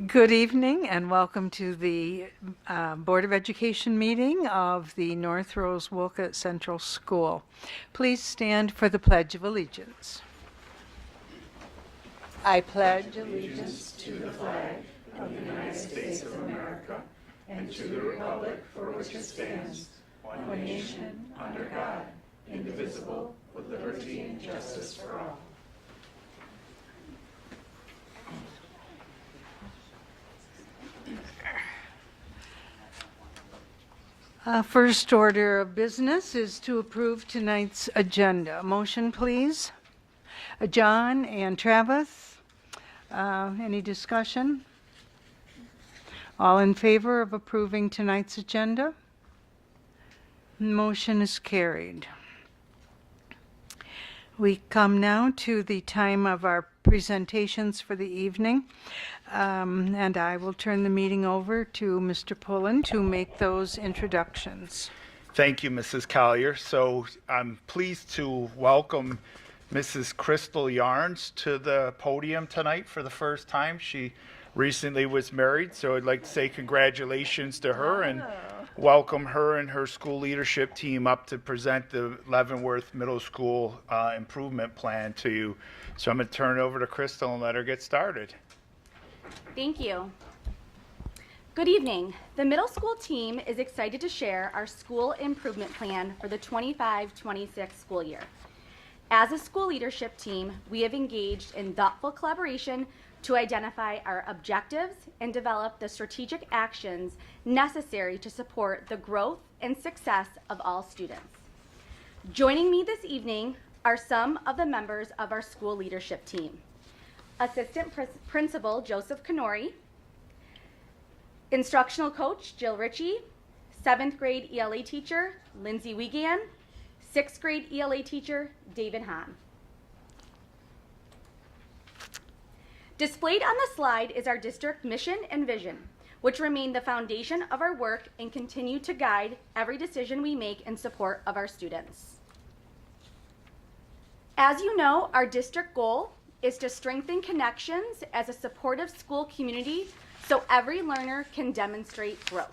Good evening and welcome to the Board of Education meeting of the North Rose-Wolcott Central School. Please stand for the Pledge of Allegiance. I pledge allegiance to the flag of the United States of America and to the republic for which it stands, one nation, under God, indivisible, with liberty and justice for all. First order of business is to approve tonight's agenda. Motion, please. John and Travis, any discussion? All in favor of approving tonight's agenda? Motion is carried. We come now to the time of our presentations for the evening, and I will turn the meeting over to Mr. Pullen to make those introductions. Thank you, Mrs. Collier. So I'm pleased to welcome Mrs. Crystal Yarnes to the podium tonight for the first time. She recently was married, so I'd like to say congratulations to her and welcome her and her school leadership team up to present the Leavenworth Middle School improvement plan to you. So I'm going to turn it over to Crystal and let her get started. Thank you. Good evening. The middle school team is excited to share our school improvement plan for the 25-26 school year. As a school leadership team, we have engaged in thoughtful collaboration to identify our objectives and develop the strategic actions necessary to support the growth and success of all students. Joining me this evening are some of the members of our school leadership team. Assistant Principal Joseph Canori, Instructional Coach Jill Ritchie, 7th grade ELA teacher Lindsay Wiegand, 6th grade ELA teacher David Hahn. Displayed on the slide is our district mission and vision, which remain the foundation of our work and continue to guide every decision we make in support of our students. As you know, our district goal is to strengthen connections as a supportive school community so every learner can demonstrate growth.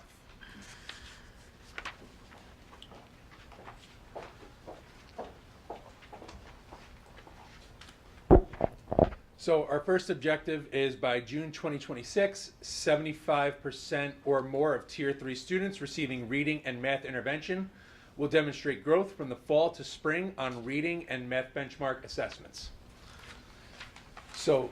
So our first objective is by June 2026, 75% or more of Tier 3 students receiving reading and math intervention will demonstrate growth from the fall to spring on reading and math benchmark assessments. So,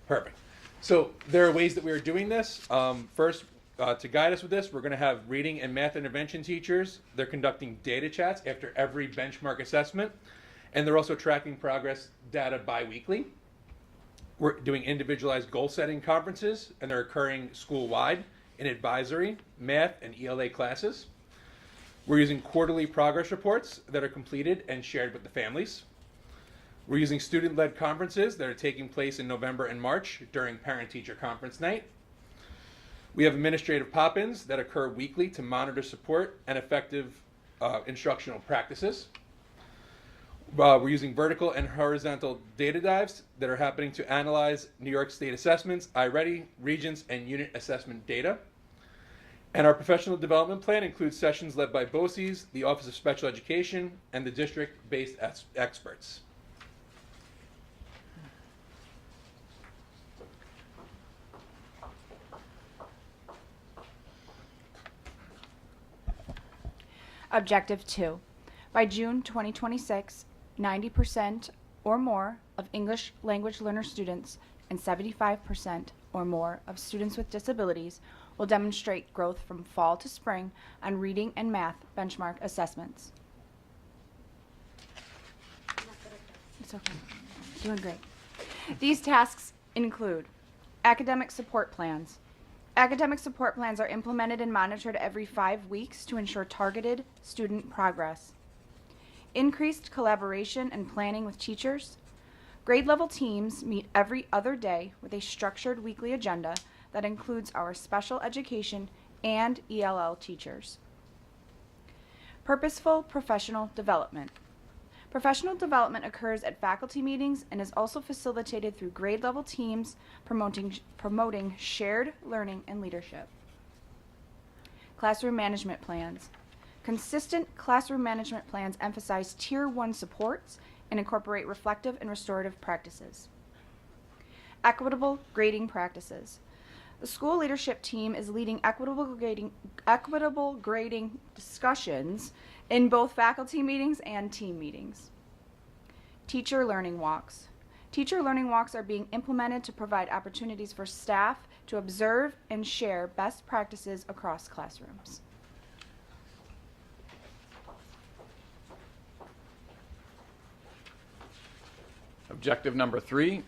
Perfect. So there are ways that we are doing this. First, to guide us with this, we're going to have reading and math intervention teachers. They're conducting data chats after every benchmark assessment, and they're also tracking progress data bi-weekly. We're doing individualized goal-setting conferences, and they're occurring school-wide in advisory, math, and ELA classes. We're using quarterly progress reports that are completed and shared with the families. We're using student-led conferences that are taking place in November and March during parent-teacher conference night. We have administrative pop-ins that occur weekly to monitor support and effective instructional practices. We're using vertical and horizontal data dives that are happening to analyze New York State assessments, iReady, Regents, and unit assessment data. And our professional development plan includes sessions led by BOCES, the Office of Special Education, and the district-based experts. Objective 2. By June 2026, 90% or more of English language learner students and 75% or more of students with disabilities will demonstrate growth from fall to spring on reading and math benchmark assessments. It's okay. Doing great. These tasks include academic support plans. Academic support plans are implemented and monitored every 5 weeks to ensure targeted student progress. Increased collaboration and planning with teachers. Grade level teams meet every other day with a structured weekly agenda that includes our special education and ELL teachers. Purposeful professional development. Professional development occurs at faculty meetings and is also facilitated through grade level teams promoting shared learning and leadership. Classroom management plans. Consistent classroom management plans emphasize Tier 1 supports and incorporate reflective and restorative practices. Equitable grading practices. The school leadership team is leading equitable grading discussions in both faculty meetings and team meetings. Teacher learning walks. Teacher learning walks are being implemented to provide opportunities for staff to observe and share best practices across classrooms. Objective number 3,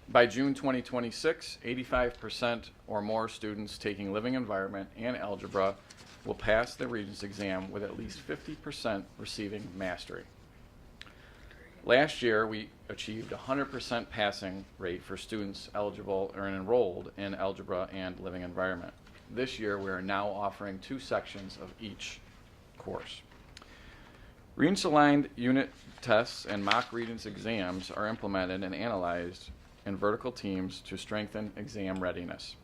by June 2026, 85% or more students taking living environment and algebra will pass the Regents exam with at least 50% receiving mastery. Last year, we achieved 100% passing rate for students eligible or enrolled in algebra and living environment. This year, we are now offering 2 sections of each course. Regents-aligned unit tests and mock Regents exams are implemented and analyzed in vertical teams to strengthen exam readiness.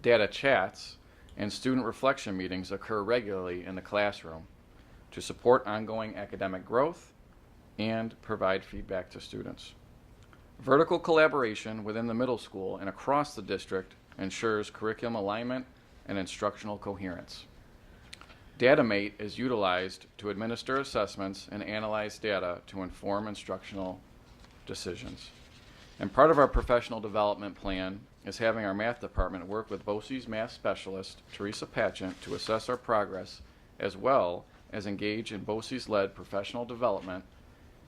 Data chats and student reflection meetings occur regularly in the classroom to support ongoing academic growth and provide feedback to students. Vertical collaboration within the middle school and across the district ensures curriculum alignment and instructional coherence. DataMate is utilized to administer assessments and analyze data to inform instructional decisions. And part of our professional development plan is having our math department work with BOCE's math specialist, Teresa Patchent, to assess our progress, as well as engage in BOCE's led professional development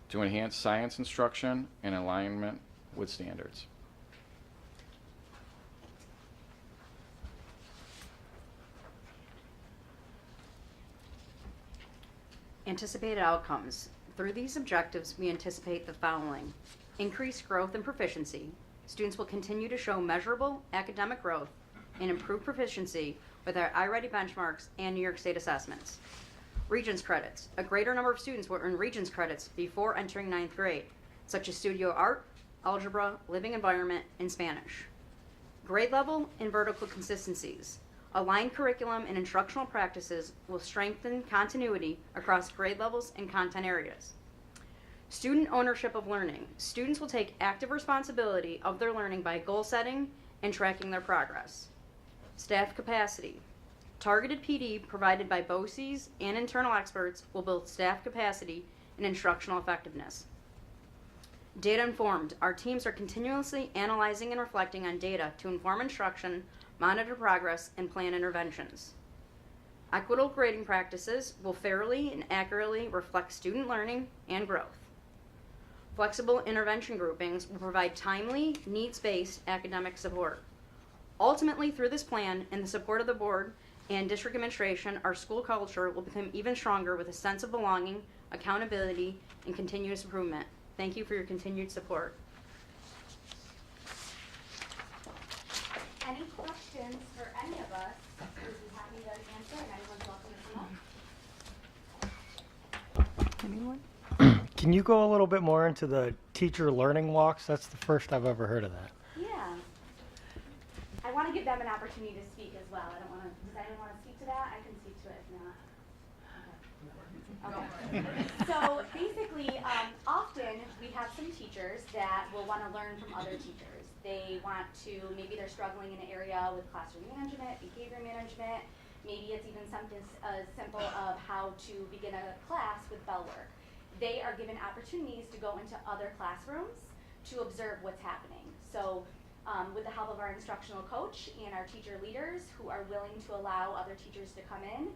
to enhance science instruction and alignment with standards. Anticipated outcomes. Through these objectives, we anticipate the following. Increased growth and proficiency. Students will continue to show measurable academic growth and improved proficiency with our iReady benchmarks and New York State assessments. Regents credits. A greater number of students will earn Regents credits before entering 9th grade, such as studio art, algebra, living environment, and Spanish. Grade level and vertical consistencies. Aligned curriculum and instructional practices will strengthen continuity across grade levels and content areas. Student ownership of learning. Students will take active responsibility of their learning by goal setting and tracking their progress. Staff capacity. Targeted PD provided by BOCES and internal experts will build staff capacity and instructional effectiveness. Data informed. Our teams are continuously analyzing and reflecting on data to inform instruction, monitor progress, and plan interventions. Equitable grading practices will fairly and accurately reflect student learning and growth. Flexible intervention groupings will provide timely, needs-based academic support. Ultimately, through this plan and the support of the board and district administration, our school culture will become even stronger with a sense of belonging, accountability, and continuous improvement. Thank you for your continued support. Any questions for any of us? We'd be happy to answer, and everyone's welcome to come up. Anyone? Can you go a little bit more into the teacher learning walks? That's the first I've ever heard of that. Yeah. I want to give them an opportunity to speak as well. I don't want to, does anyone want to speak to that? I can speak to it if not. Okay. So basically, often we have some teachers that will want to learn from other teachers. They want to, maybe they're struggling in an area with classroom management, behavior management. Maybe it's even something as simple of how to begin a class with bell work. They are given opportunities to go into other classrooms to observe what's happening. So with the help of our instructional coach and our teacher leaders who are willing to allow other teachers to come in,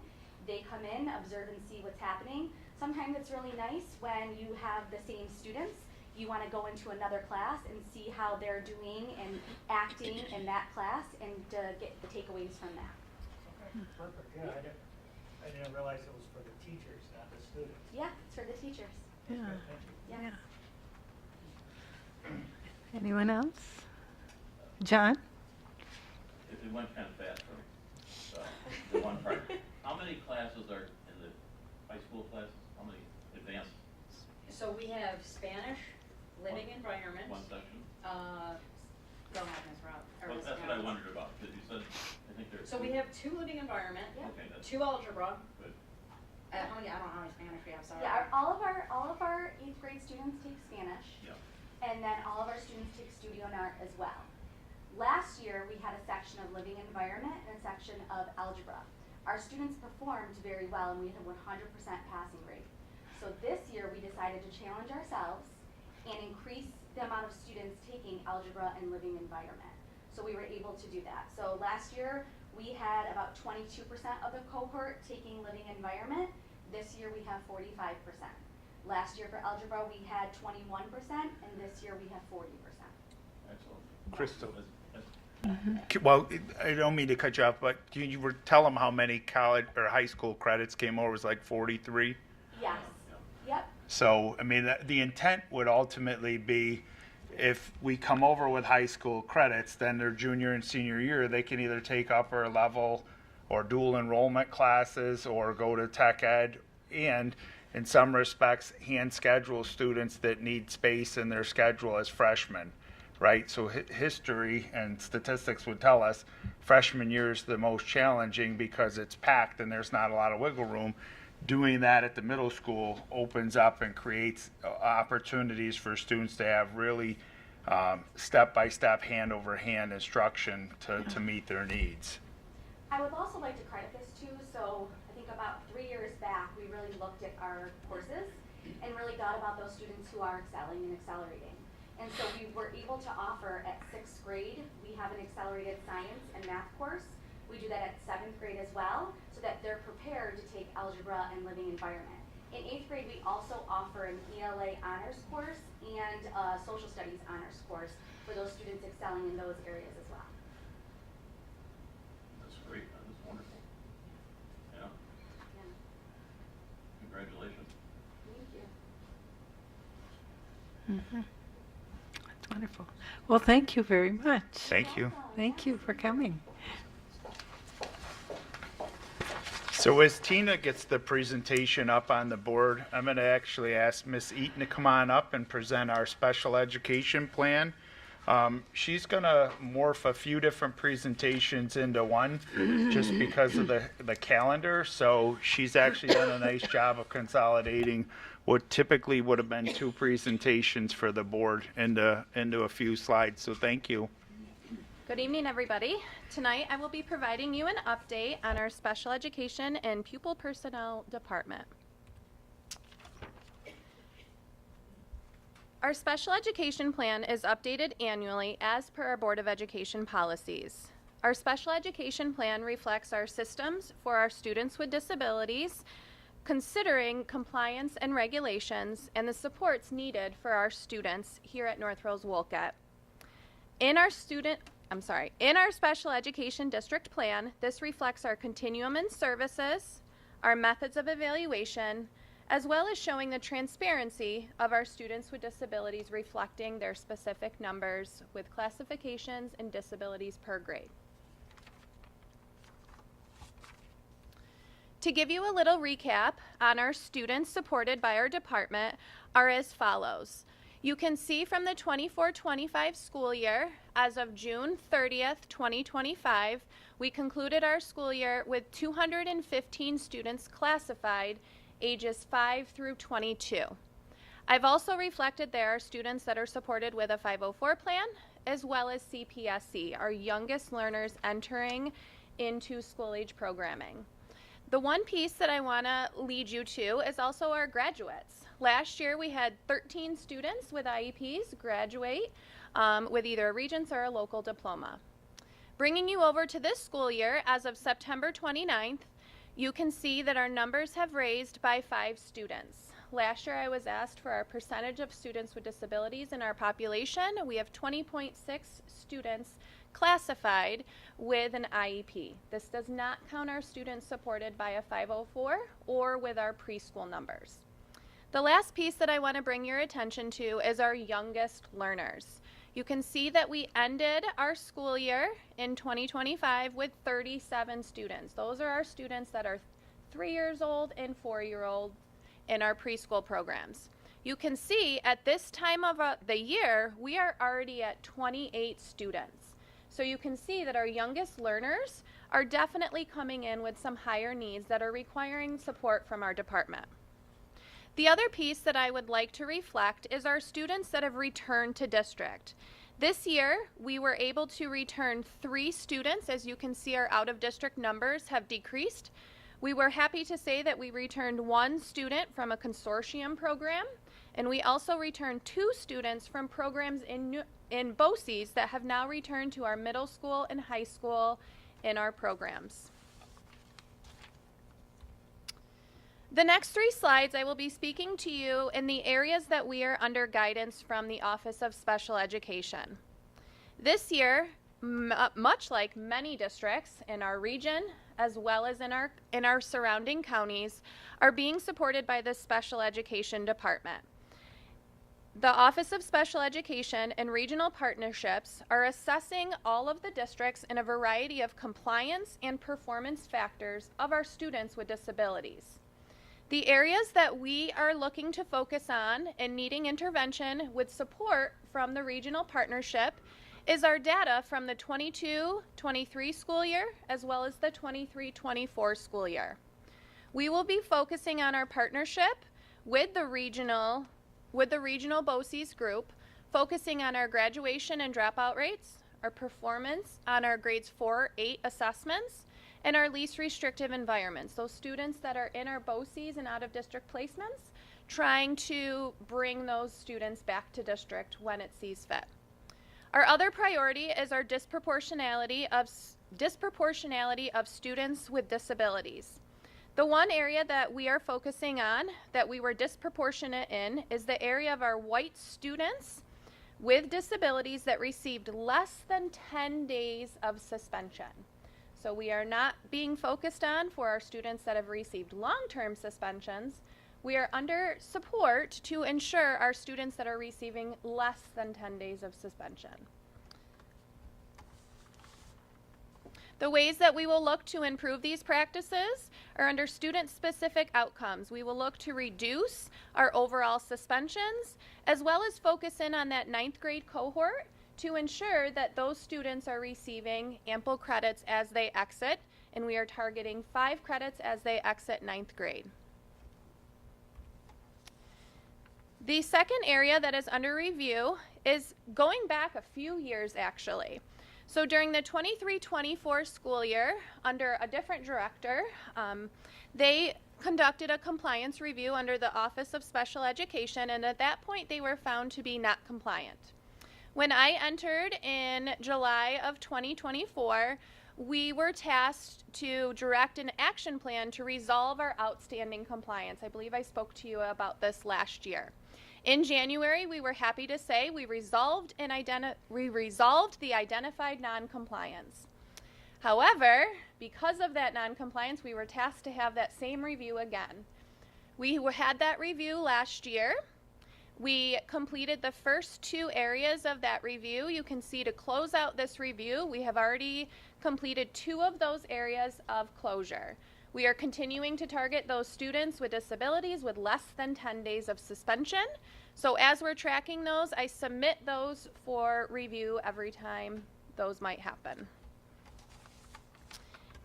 they come in, observe and see what's happening. Sometimes it's really nice when you have the same students, you want to go into another class and see how they're doing and acting in that class and get the takeaways from that. Okay, perfect. Yeah, I didn't realize it was for the teachers, not the students. Yeah, it's for the teachers. That's great, thank you. Yeah. Anyone else? John? It went kind of fast for me. So, the one part. How many classes are in the high school classes? How many advanced? So we have Spanish, living environment. One section. Go ahead, Ms. Rob. or Well, Ms. that's what I Jones. wondered about, because you said, I think there's. So we have 2 living environment, Okay, that's 2 algebra. good. How many? I don't know how many Spanish we have. Sorry. Yeah, all of our 8th grade students take Spanish, Yeah. and then all of our students take Studio and Art as well. Last year, we had a section of living environment and a section of algebra. Our students performed very well, and we had a 100% passing rate. So this year, we decided to challenge ourselves and increase the amount of students taking algebra and living environment. So we were able to do that. So last year, we had about 22% of the cohort taking living environment. This year, we have 45%. Last year for algebra, we had 21%, and this year we have 40%. Excellent. Crystal. That's- Well, I don't mean to cut you off, but you were tell them how many college or high school credits came over. It was like 43. Yes. Yep. So, I mean, the intent would ultimately be if we come over with high school credits, then their junior and senior year, they can either take upper level or dual enrollment classes or go to tech ed, and in some respects, hand schedule students that need space in their schedule as freshmen, right? So history and statistics would tell us freshman year is the most challenging because it's packed and there's not a lot of wiggle room. Doing that at the middle school opens up and creates opportunities for students to have really step-by-step, hand-over-hand instruction to meet their needs. I would also like to credit this too. So I think about 3 years back, we really looked at our courses and really thought about those students who are excelling and accelerating. And so we were able to offer at 6th grade, we have an accelerated science and math course. We do that at 7th grade as well, so that they're prepared to take algebra and living environment. In 8th grade, we also offer an ELA honors course and a social studies honors course for those students excelling in those areas as well. That's great. That's wonderful. Yeah. Yeah. Congratulations. Thank you. That's wonderful. Well, thank you very much. Thank you. Thank you for coming. So as Tina gets the presentation up on the board, I'm going to actually ask Miss Eaton to come on up and present our special education plan. She's going to morph a few different presentations into one just because of the calendar. So she's actually done a nice job of consolidating what typically would have been 2 presentations for the board into a few slides. So thank you. Good evening, everybody. Tonight, I will be providing you an update on our special education and pupil personnel department. Our special education plan is updated annually as per our Board of Education policies. Our special education plan reflects our systems for our students with disabilities, considering compliance and regulations and the supports needed for our students here at North Rose-Wolcott. In our special education district plan, this reflects our continuum in services, our methods of evaluation, as well as showing the transparency of our students with disabilities reflecting their specific numbers with classifications and disabilities per grade. To give you a little recap on our students supported by our department are as follows. You can see from the 24-25 school year, as of June 30th, 2025, we concluded our school year with 215 students classified ages 5 through 22. I've also reflected there are students that are supported with a 504 plan, as well as CPSC, our youngest learners entering into school age programming. The one piece that I want to lead you to is also our graduates. Last year we had 13 students with IEPs graduate with either a Regents or a local diploma. Bringing you over to this school year, as of September 29th, you can see that our numbers have raised by 5 students. Last year I was asked for our percentage of students with disabilities in our population. We have 20.6 students classified with an IEP. This does not count our students supported by a 504 or with our preschool numbers. The last piece that I want to bring your attention to is our youngest learners. You can see that we ended our school year in 2025 with 37 students. Those are our students that are 3 years old and 4-year-old in our preschool programs. You can see at this time of the year, we are already at 28 students. So you can see that our youngest learners are definitely coming in with some higher needs that are requiring support from our department. The other piece that I would like to reflect is our students that have returned to district. This year, we were able to return 3 students. As you can see, our out-of-district numbers have decreased. We were happy to say that we returned 1 student from a consortium program, and we also returned 2 students from programs in BOCES that have now returned to our middle school and high school in our programs. The next 3 slides, I will be speaking to you in the areas that we are under guidance from the Office of Special Education. This year, much like many districts in our region, as well as in our surrounding counties, are being supported by the Special Education Department. The Office of Special Education and regional partnerships are assessing all of the districts in a variety of compliance and performance factors of our students with disabilities. The areas that we are looking to focus on and needing intervention with support from the regional partnership is our data from the 22-23 school year as well as the 23-24 school year. We will be focusing on our partnership with the regional BOCES group, focusing on our graduation and dropout rates, our performance on our grades 4-8 assessments, and our least restrictive environments. Those students that are in our BOCES and out-of-district placements, trying to bring those students back to district when it sees fit. Our other priority is our disproportionality of students with disabilities. The one area that we are focusing on that we were disproportionate in is the area of our white students with disabilities that received less than 10 days of suspension. So we are not being focused on for our students that have received long-term suspensions. We are under support to ensure our students that are receiving less than 10 days of suspension. The ways that we will look to improve these practices are under student-specific outcomes. We will look to reduce our overall suspensions, as well as focus in on that 9th grade cohort to ensure that those students are receiving ample credits as they exit, and we are targeting 5 credits as they exit 9th grade. The second area that is under review is going back a few years actually. So during the 23-24 school year, under a different director, they conducted a compliance review under the Office of Special Education, and at that point they were found to be not compliant. When I entered in July of 2024, we were tasked to direct an action plan to resolve our outstanding compliance. I believe I spoke to you about this last year. In January, we were happy to say we resolved the identified non-compliance. However, because of that non-compliance, we were tasked to have that same review again. We had that review last year. We completed the first 2 areas of that review. You can see to close out this review, we have already completed 2 of those areas of closure. We are continuing to target those students with disabilities with less than 10 days of suspension. So as we're tracking those, I submit those for review every time those might happen.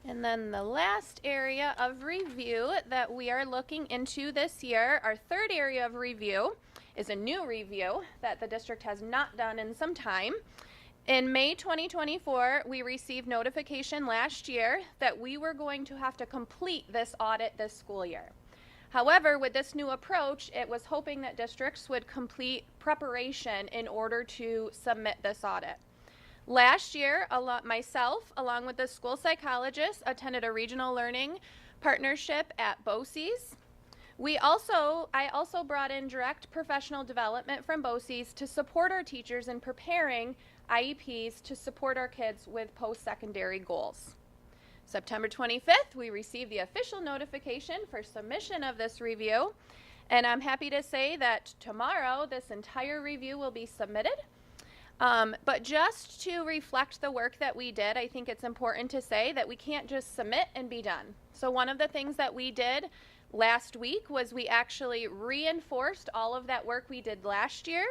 And then the last area of review that we are looking into this year, our third area of review, is a new review that the district has not done in some time. In May 2024, we received notification last year that we were going to have to complete this audit this school year. However, with this new approach, it was hoping that districts would complete preparation in order to submit this audit. Last year, myself, along with the school psychologist, attended a regional learning partnership at BOCES. I also brought in direct professional development from BOCES to support our teachers in preparing IEPs to support our kids with post-secondary goals. September 25th, we received the official notification for submission of this review, and I'm happy to say that tomorrow this entire review will be submitted. But just to reflect the work that we did, I think it's important to say that we can't just submit and be done. So one of the things that we did last week was we actually reinforced all of that work we did last year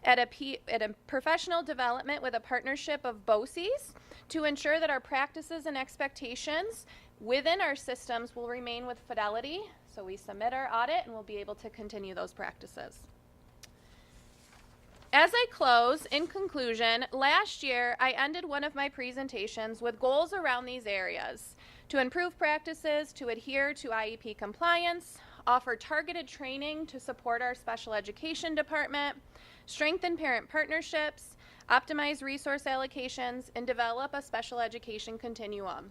at a professional development with a partnership of BOCEs to ensure that our practices and expectations within our systems will remain with fidelity. So we submit our audit and we'll be able to continue those practices. As I close, in conclusion, last year I ended one of my presentations with goals around these areas: to improve practices, to adhere to IEP compliance, offer targeted training to support our special education department, strengthen parent partnerships, optimize resource allocations, and develop a special education continuum.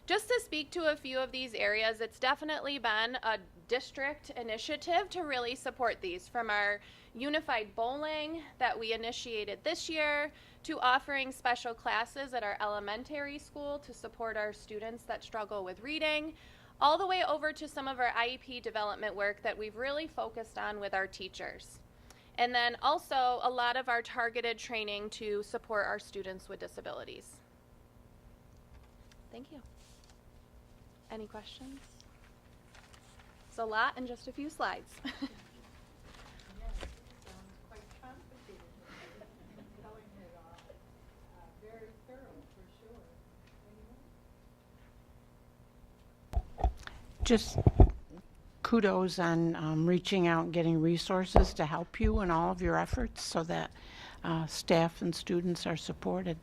Just to speak to a few of these areas, it's definitely been a district initiative to really support these, from our unified bowling that we initiated this year to offering special classes at our elementary school to support our students that struggle with reading, all the way over to some of our IEP development work that we've really focused on with our teachers. And then also a lot of our targeted training to support our students with disabilities. Thank you. Any questions? It's a lot in just a few slides. Just kudos on reaching out and getting resources to help you in all of your efforts so that staff and students are supported.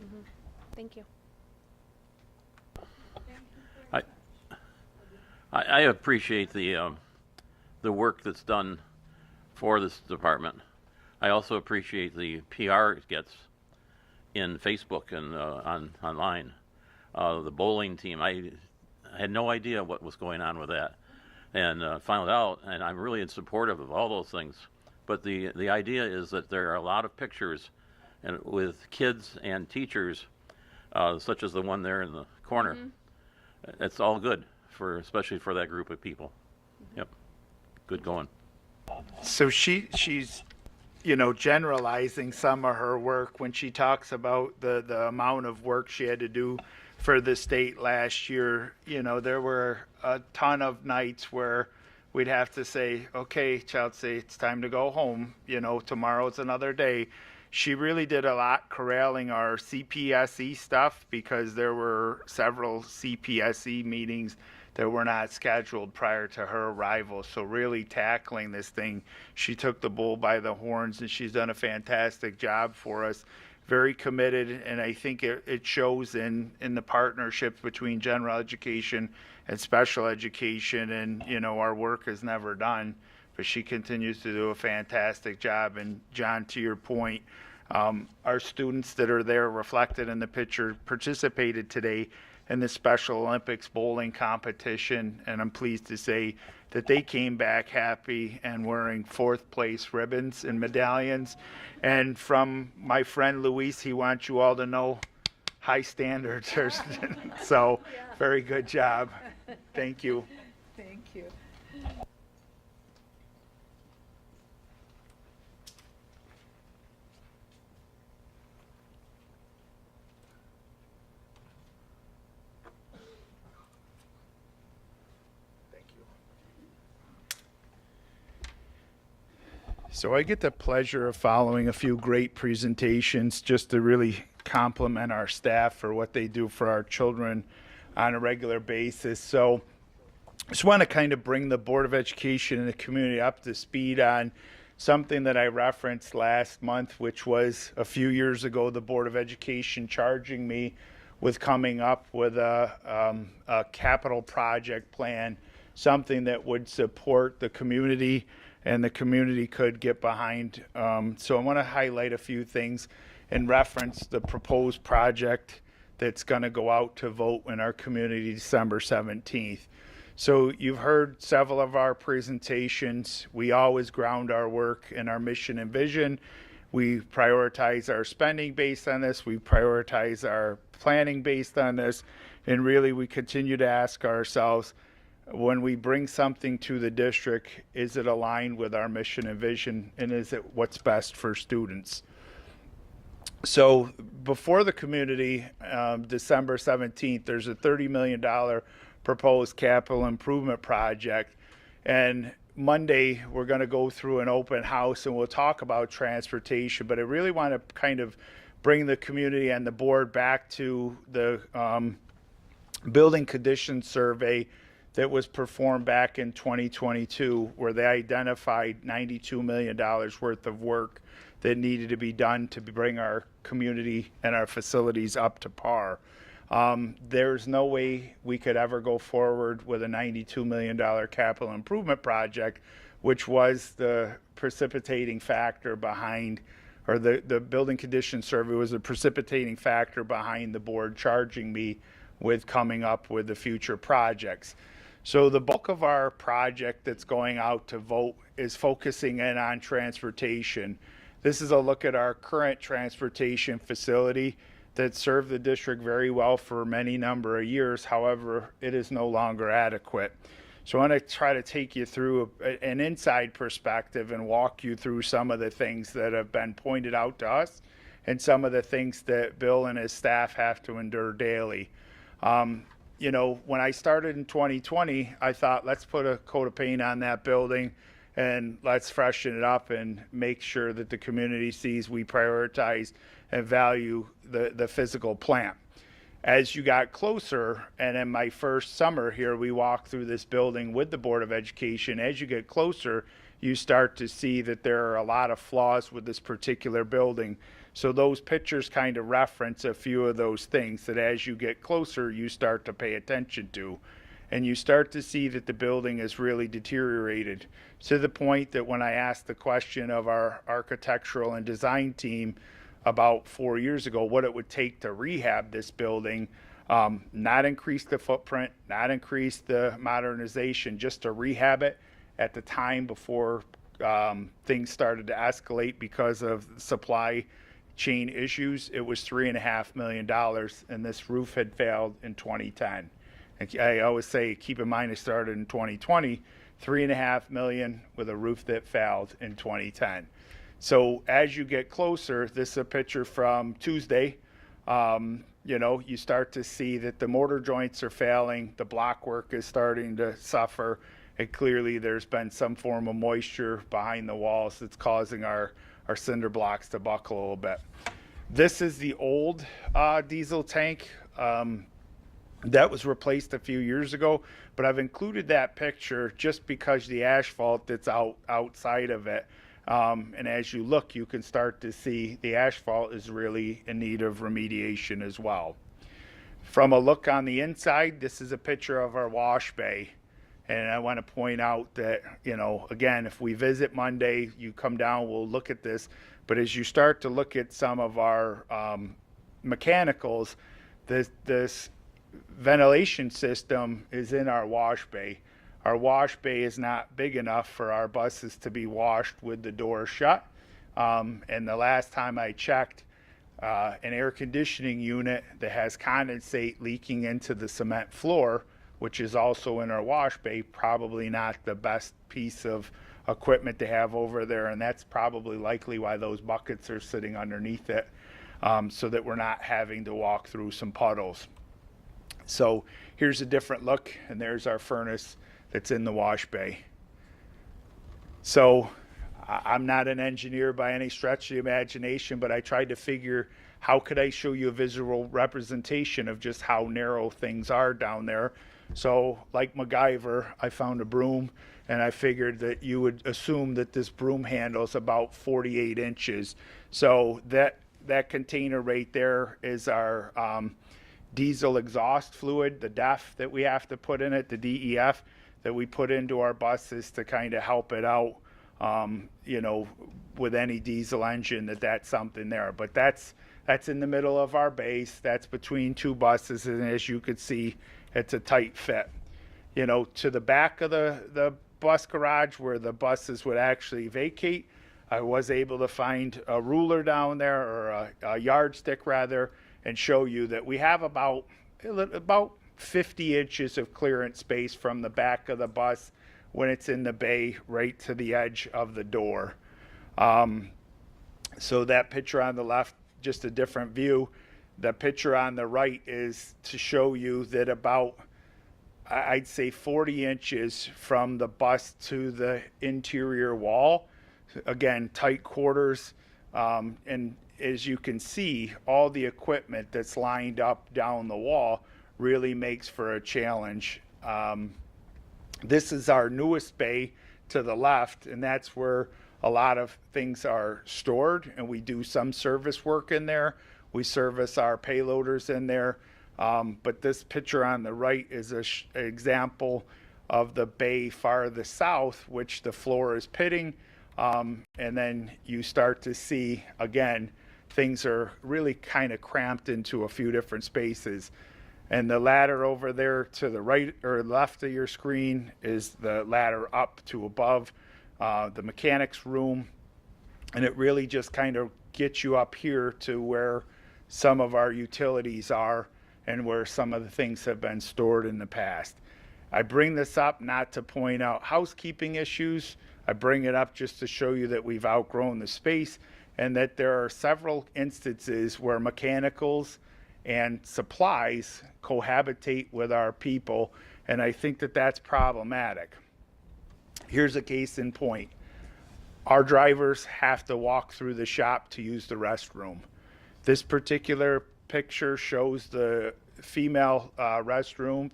Mm-hmm. Thank you. I appreciate the work that's done for this department. I also appreciate the PR it gets in Facebook and online. The bowling team, I had no idea what was going on with that, and found out, and I'm really in supportive of all those things. But the idea is that there are a lot of pictures and with kids and teachers, such as the one there in the corner. Mm-hmm. It's all good, especially for that group of people. Mm-hmm. Yep, good going. So she's, generalizing some of her work when she talks about the amount of work she had to do for the state last year. There were a ton of nights where we'd have to say, okay, Chelsea, it's time to go home. Tomorrow's another day. She really did a lot corralling our CPSE stuff because there were several CPSE meetings that were not scheduled prior to her arrival. So really tackling this thing, she took the bull by the horns, and she's done a fantastic job for us. Very committed, and I think it shows in the partnerships between general education and special education, and our work is never done, but she continues to do a fantastic job. And John, to your point, our students that are there reflected in the picture participated today in the Special Olympics bowling competition, and I'm pleased to say that they came back happy and wearing fourth place ribbons and medallions. And from my friend Luis, he wants you all to know high standards. So very good job. Thank you. Thank you. So I get the pleasure of following a few great presentations just to really compliment our staff for what they do for our children on a regular basis. So I just want to kind of bring the Board of Education and the community up to speed on something that I referenced last month, which was a few years ago, the Board of Education charging me with coming up with a capital project plan, something that would support the community and the community could get behind. So I want to highlight a few things and reference the proposed project that's going to go out to vote in our community December 17th. So you've heard several of our presentations. We always ground our work in our mission and vision. We prioritize our spending based on this. We prioritize our planning based on this. And really, we continue to ask ourselves, when we bring something to the district, is it aligned with our mission and vision, and is it what's best for students? So before the community, December 17th, there's a $30 million proposed capital improvement project And Monday, we're going to go through an open house and we'll talk about transportation, but I really want to kind of bring the community and the board back to the building condition survey that was performed back in 2022, where they identified $92 million worth of work that needed to be done to bring our community and our facilities up to par. There's no way we could ever go forward with a $92 million capital improvement project, which was the precipitating factor behind, or the building condition survey was a precipitating factor behind the board charging me with coming up with the future projects. So the bulk of our project that's going out to vote is focusing in on transportation. This is a look at our current transportation facility that served the district very well for many number of years. However, it is no longer adequate. So I want to try to take you through an inside perspective and walk you through some of the things that have been pointed out to us and some of the things that Bill and his staff have to endure daily. You know, when I started in 2020, I thought, let's put a coat of paint on that building and let's freshen it up and make sure that the community sees we prioritize and value the physical plant. As you got closer, and in my first summer here, we walked through this building with the Board of Education. As you get closer, you start to see that there are a lot of flaws with this particular building. So those pictures kind of reference a few of those things that as you get closer, you start to pay attention to. And you start to see that the building is really deteriorated to the point that when I asked the question of our architectural and design team about 4 years ago what it would take to rehab this building, not increase the footprint, not increase the modernization, just to rehab it at the time before things started to escalate because of supply chain issues, it was $3.5 million, and this roof had failed in 2010. And I always say, keep in mind, it started in 2020, $3.5 million with a roof that failed in 2010. So as you get closer, this is a picture from Tuesday. You know, you start to see that the mortar joints are failing, the block work is starting to suffer, and clearly there's been some form of moisture behind the walls that's causing our cinder blocks to buckle a little bit. This is the old diesel tank that was replaced a few years ago, but I've included that picture just because the asphalt that's outside of it, and as you look, you can start to see the asphalt is really in need of remediation as well. From a look on the inside, this is a picture of our wash bay. And I want to point out that, you know, again, if we visit Monday, you come down, we'll look at this. But as you start to look at some of our mechanicals, this ventilation system is in our wash bay. Our wash bay is not big enough for our buses to be washed with the door shut. And the last time I checked, an air conditioning unit that has condensate leaking into the cement floor, which is also in our wash bay, probably not the best piece of equipment to have over there, and that's probably likely why those buckets are sitting underneath it, so that we're not having to walk through some puddles. So here's a different look, and there's our furnace that's in the wash bay. So I'm not an engineer by any stretch of the imagination, but I tried to figure how could I show you a visual representation of just how narrow things are down there. So like MacGyver, I found a broom, and I figured that you would assume that this broom handle is about 48 inches. So that container right there is our diesel exhaust fluid, the DEF that we have to put in it, the DEF that we put into our buses to kind of help it out, you know, with any diesel engine, that's something there. But that's in the middle of our base. That's between two buses, and as you could see, it's a tight fit. You know, to the back of the bus garage where the buses would actually vacate, I was able to find a ruler down there, or a yardstick rather, and show you that we have about 50 inches of clearance space from the back of the bus when it's in the bay right to the edge of the door. So that picture on the left, just a different view. The picture on the right is to show you that about I'd say 40 inches from the bus to the interior wall. Again, tight quarters. And as you can see, all the equipment that's lined up down the wall really makes for a challenge. This is our newest bay to the left, and that's where a lot of things are stored, and we do some service work in there. We service our payloaders in there. But this picture on the right is an example of the bay farthest south, which the floor is pitting. And then you start to see, again, things are really kind of cramped into a few different spaces. And the ladder over there to the right or left of your screen is the ladder up to above the mechanics room. And it really just kind of gets you up here to where some of our utilities are and where some of the things have been stored in the past. I bring this up not to point out housekeeping issues. I bring it up just to show you that we've outgrown the space and that there are several instances where mechanicals and supplies cohabitate with our people, and I think that that's problematic. Here's a case in point. Our drivers have to walk through the shop to use the restroom. This particular picture shows the female restroom,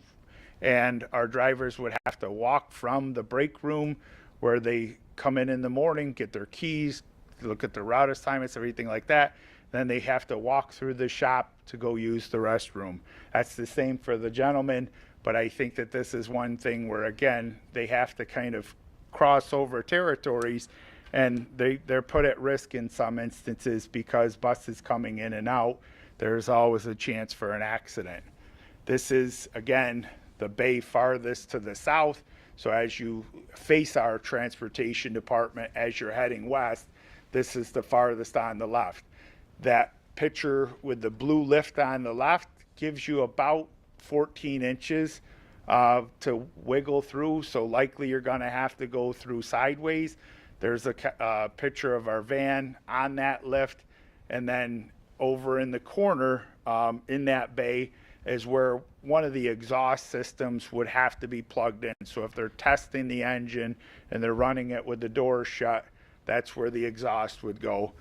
and our drivers would have to walk from the break room where they come in the morning, get their keys, look at the route assignments, everything like that. Then they have to walk through the shop to go use the restroom. That's the same for the gentleman, but I think that this is one thing where, again, they have to kind of cross over territories, and they're put at risk in some instances because buses coming in and out, there's always a chance for an accident. This is, again, the bay farthest to the south. So as you face our transportation department, as you're heading west, this is the farthest on the left. That picture with the blue lift on the left gives you about 14 inches to wiggle through. So likely you're going to have to go through sideways. There's a picture of our van on that lift. And then over in the corner in that bay is where one of the exhaust systems would have to be plugged in. So if they're testing the engine and they're running it with the doors shut, that's where the exhaust would go.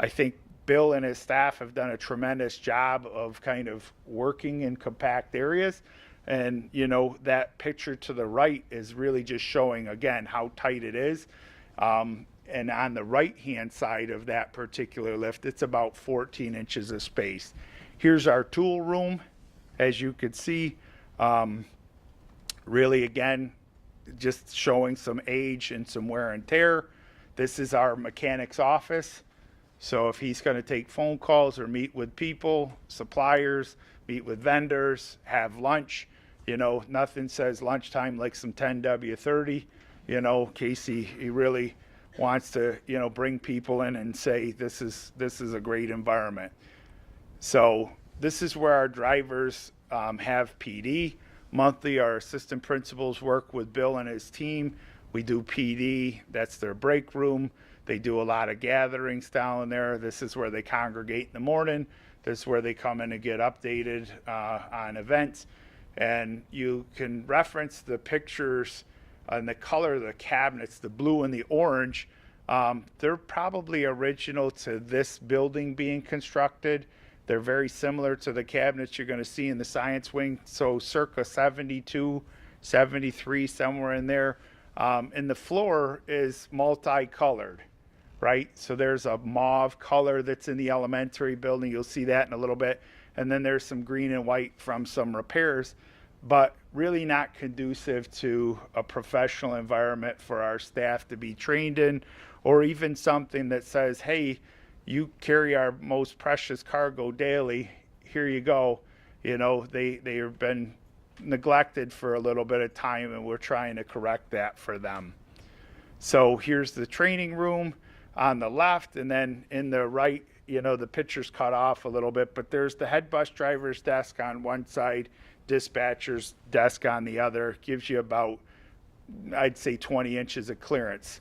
I think Bill and his staff have done a tremendous job of kind of working in compact areas. And, you know, that picture to the right is really just showing, again, how tight it is. And on the right-hand side of that particular lift, it's about 14 inches of space. Here's our tool room. As you could see, really, again, just showing some age and some wear and tear. This is our mechanic's office. So if he's going to take phone calls or meet with people, suppliers, meet with vendors, have lunch, you know, nothing says lunchtime like some 10W30, you know, Casey, he really wants to, you know, bring people in and say, this is a great environment. So this is where our drivers have PD. Monthly, our assistant principals work with Bill and his team. We do PD, that's their break room. They do a lot of gatherings down there. This is where they congregate in the morning. This is where they come in and get updated on events. And you can reference the pictures and the color of the cabinets, the blue and the orange. They're probably original to this building being constructed. They're very similar to the cabinets you're going to see in the science wing. So circa 72, 73, somewhere in there. And the floor is multicolored, right? So there's a mauve color that's in the elementary building. You'll see that in a little bit. And then there's some green and white from some repairs, but really not conducive to a professional environment for our staff to be trained in, or even something that says, hey, you carry our most precious cargo daily, here you go. You know, they have been neglected for a little bit of time, and we're trying to correct that for them. So here's the training room on the left, and then in the right, you know, the picture's cut off a little bit, but there's the head bus driver's desk on one side, dispatcher's desk on the other. Gives you about, I'd say, 20 inches of clearance.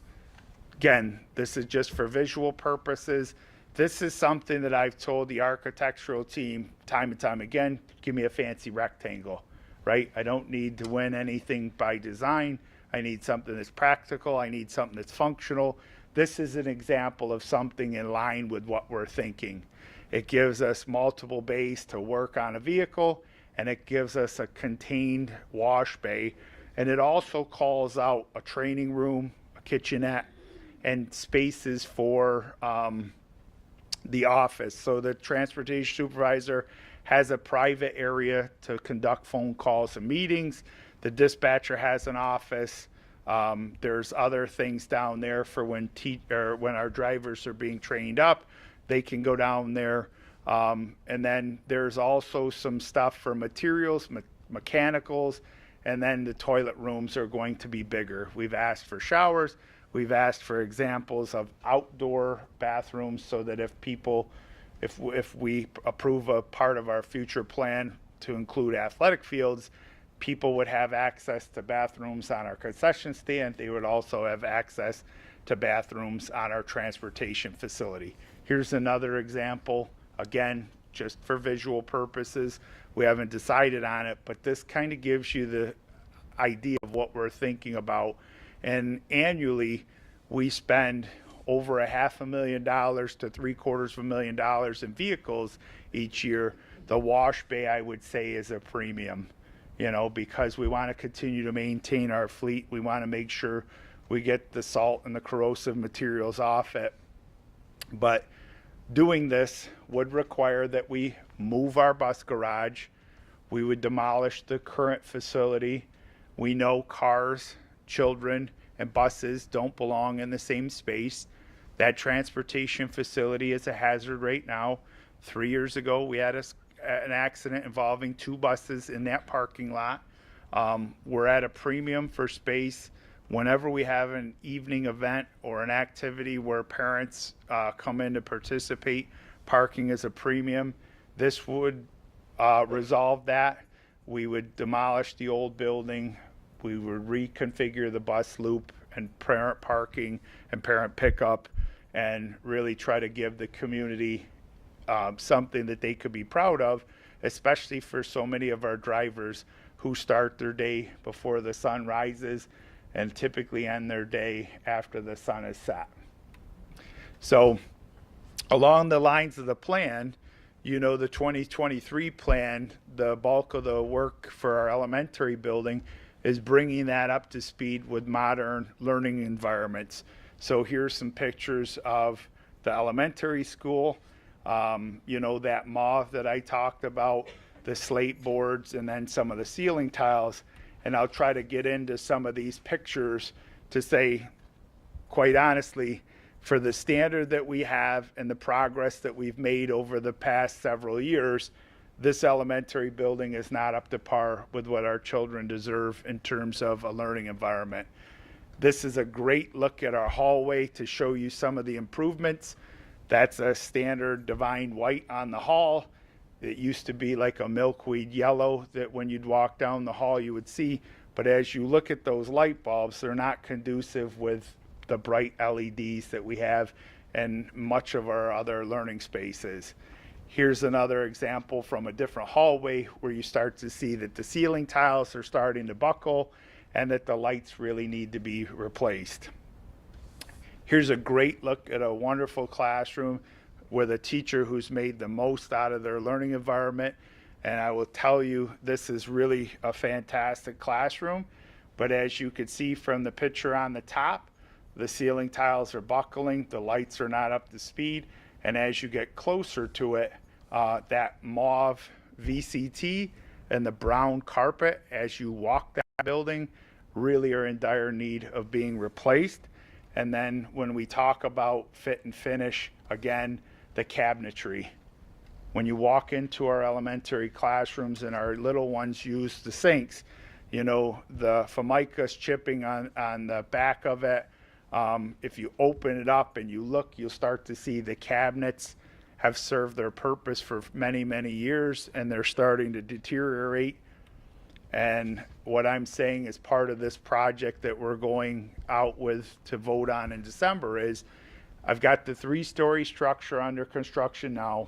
Again, this is just for visual purposes. This is something that I've told the architectural team time and time again, give me a fancy rectangle. right? I don't need to win anything by design. I need something that's practical. I need something that's functional. This is an example of something in line with what we're thinking. It gives us multiple bays to work on a vehicle, and it gives us a contained wash bay. And it also calls out a training room, a kitchenette, and spaces for the office. So the transportation supervisor has a private area to conduct phone calls and meetings. The dispatcher has an office. There's other things down there for when our drivers are being trained up, they can go down there. And then there's also some stuff for materials, mechanicals, and then the toilet rooms are going to be bigger. We've asked for showers. We've asked for examples of outdoor bathrooms so that if we approve a part of our future plan to include athletic fields, people would have access to bathrooms on our concession stand. They would also have access to bathrooms on our transportation facility. Here's another example, again, just for visual purposes. We haven't decided on it, but this kind of gives you the idea of what we're thinking about. And annually, we spend over $500,000 to $750,000 in vehicles each year. The wash bay, I would say, is a premium, because we want to continue to maintain our fleet. We want to make sure we get the salt and the corrosive materials off it. But doing this would require that we move our bus garage. We would demolish the current facility. We know cars, children, and buses don't belong in the same space. That transportation facility is a hazard right now. 3 years ago, we had an accident involving 2 buses in that parking lot. We're at a premium for space. Whenever we have an evening event or an activity where parents come in to participate, parking is a premium. This would resolve that. We would demolish the old building. We would reconfigure the bus loop and parent parking and parent pickup, and really try to give the community something that they could be proud of, especially for so many of our drivers who start their day before the sun rises and typically end their day after the sun is set. So along the lines of the plan, the 2023 plan, the bulk of the work for our elementary building is bringing that up to speed with modern learning environments. So here's some pictures of the elementary school, that mauve that I talked about, the slate boards, and then some of the ceiling tiles. And I'll try to get into some of these pictures to say, quite honestly, for the standard that we have and the progress that we've made over the past several years, this elementary building is not up to par with what our children deserve in terms of a learning environment. This is a great look at our hallway to show you some of the improvements. That's a standard divine white on the hall. It used to be like a milkweed yellow that when you'd walk down the hall you would see, but as you look at those light bulbs, they're not conducive with the bright LEDs that we have in much of our other learning spaces. Here's another example from a different hallway where you start to see that the ceiling tiles are starting to buckle and that the lights really need to be replaced. Here's a great look at a wonderful classroom with a teacher who's made the most out of their learning environment. And I will tell you, this is really a fantastic classroom. But as you could see from the picture on the top, the ceiling tiles are buckling, the lights are not up to speed. And as you get closer to it, that mauve VCT and the brown carpet as you walk that building really are in dire need of being replaced. And then when we talk about fit and finish, again, the cabinetry. When you walk into our elementary classrooms and our little ones use the sinks, the Formica's chipping on the back of it. If you open it up and you look, you'll start to see the cabinets have served their purpose for many, many years, and they're starting to deteriorate. And what I'm saying is part of this project that we're going out with to vote on in December is I've got the 3-story structure under construction now.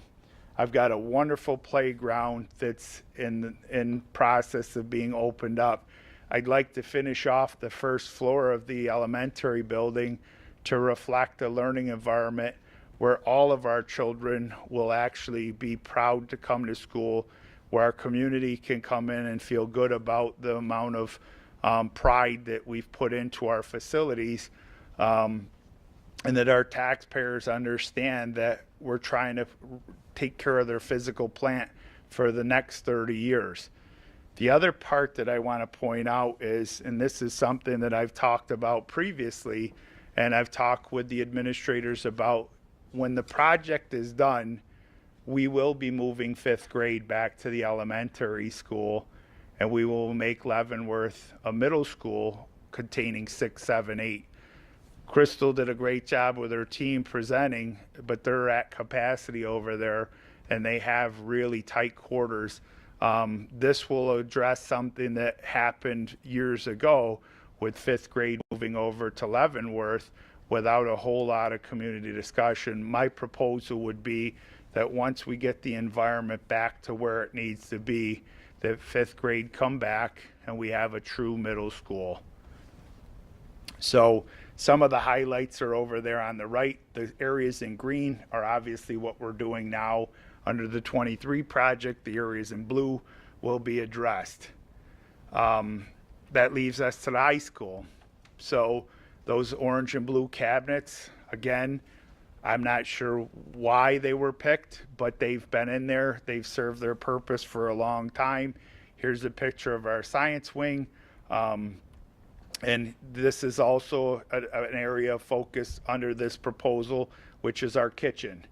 I've got a wonderful playground that's in process of being opened up. I'd like to finish off the first floor of the elementary building to reflect a learning environment where all of our children will actually be proud to come to school, where our community can come in and feel good about the amount of pride that we've put into our facilities, and that our taxpayers understand that we're trying to take care of their physical plant for the next 30 years. The other part that I want to point out is, and this is something that I've talked about previously, and I've talked with the administrators about, when the project is done, we will be moving 5th grade back to the elementary school, and we will make Leavenworth a middle school containing 6, 7, 8. Crystal did a great job with her team presenting, but they're at capacity over there, and they have really tight quarters. This will address something that happened years ago with 5th grade moving over to Leavenworth without a whole lot of community discussion. My proposal would be that once we get the environment back to where it needs to be, that 5th grade come back and we have a true middle school. So some of the highlights are over there on the right. The areas in green are obviously what we're doing now under the 23 project. The areas in blue will be addressed. That leaves us to the high school. So those orange and blue cabinets, again, I'm not sure why they were picked, but they've been in there. They've served their purpose for a long time. Here's a picture of our science wing. And this is also an area of focus under this proposal, which is our kitchen.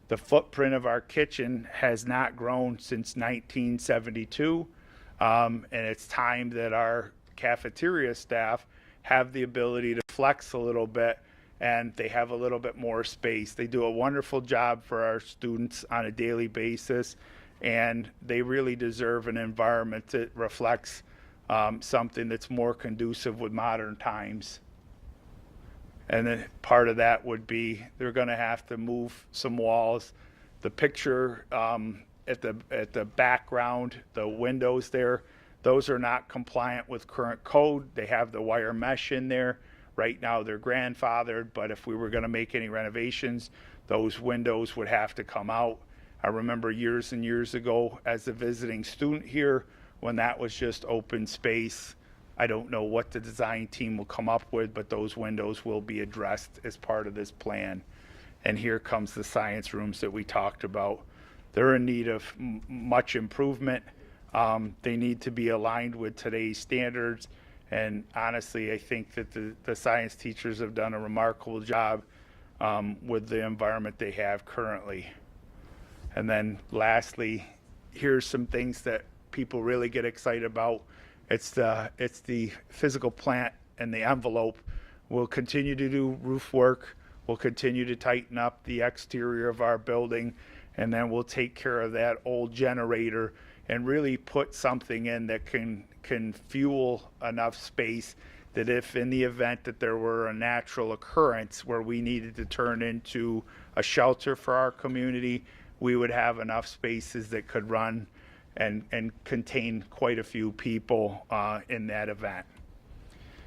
The footprint of our kitchen has not grown since 1972, and it's time that our cafeteria staff have the ability to flex a little bit, and they have a little bit more space. They do a wonderful job for our students on a daily basis, and they really deserve an environment that reflects something that's more conducive with modern times. And then part of that would be they're going to have to move some walls. The picture at the background, the windows there, those are not compliant with current code. They have the wire mesh in there. Right now they're grandfathered, but if we were going to make any renovations, those windows would have to come out. I remember years and years ago as a visiting student here, when that was just open space. I don't know what the design team will come up with, but those windows will be addressed as part of this plan. And here comes the science rooms that we talked about. They're in need of much improvement. They need to be aligned with today's standards. And honestly, I think that the science teachers have done a remarkable job with the environment they have currently. And then lastly, here's some things that people really get excited about. It's the physical plant and the envelope. We'll continue to do roof work. We'll continue to tighten up the exterior of our building, and then we'll take care of that old generator and really put something in that can fuel enough space that if in the event that there were a natural occurrence where we needed to turn into a shelter for our community, we would have enough spaces that could run and contain quite a few people in that event.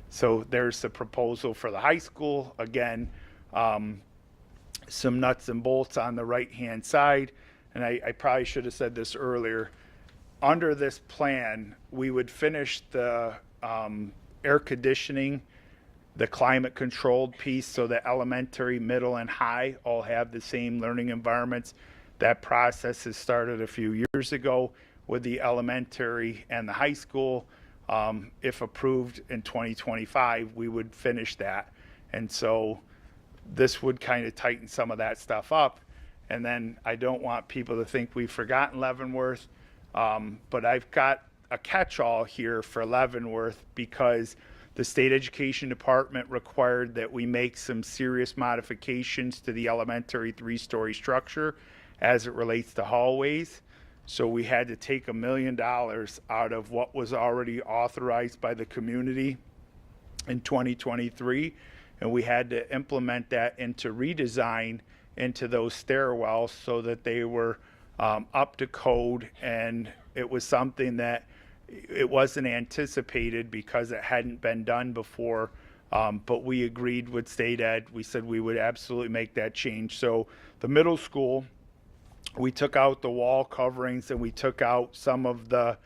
So there's the proposal for the high school. Again, some nuts and bolts on the right-hand side. And I probably should have said this earlier. Under this plan, we would finish the air conditioning, the climate-controlled piece, so that elementary, middle, and high all have the same learning environments. That process has started a few years ago with the elementary and the high school. If approved in 2025, we would finish that. And so this would kind of tighten some of that stuff up. And then I don't want people to think we've forgotten Leavenworth, but I've got a catch-all here for Leavenworth because the state education department required that we make some serious modifications to the elementary 3-story structure as it relates to hallways. So we had to take $1 million out of what was already authorized by the community in 2023, and we had to implement that into redesign into those stairwells so that they were up to code, and it was something that it wasn't anticipated because it hadn't been done before. But we agreed with state ed. We said we would absolutely make that change. So the middle school, we took out the wall coverings and we took out some of the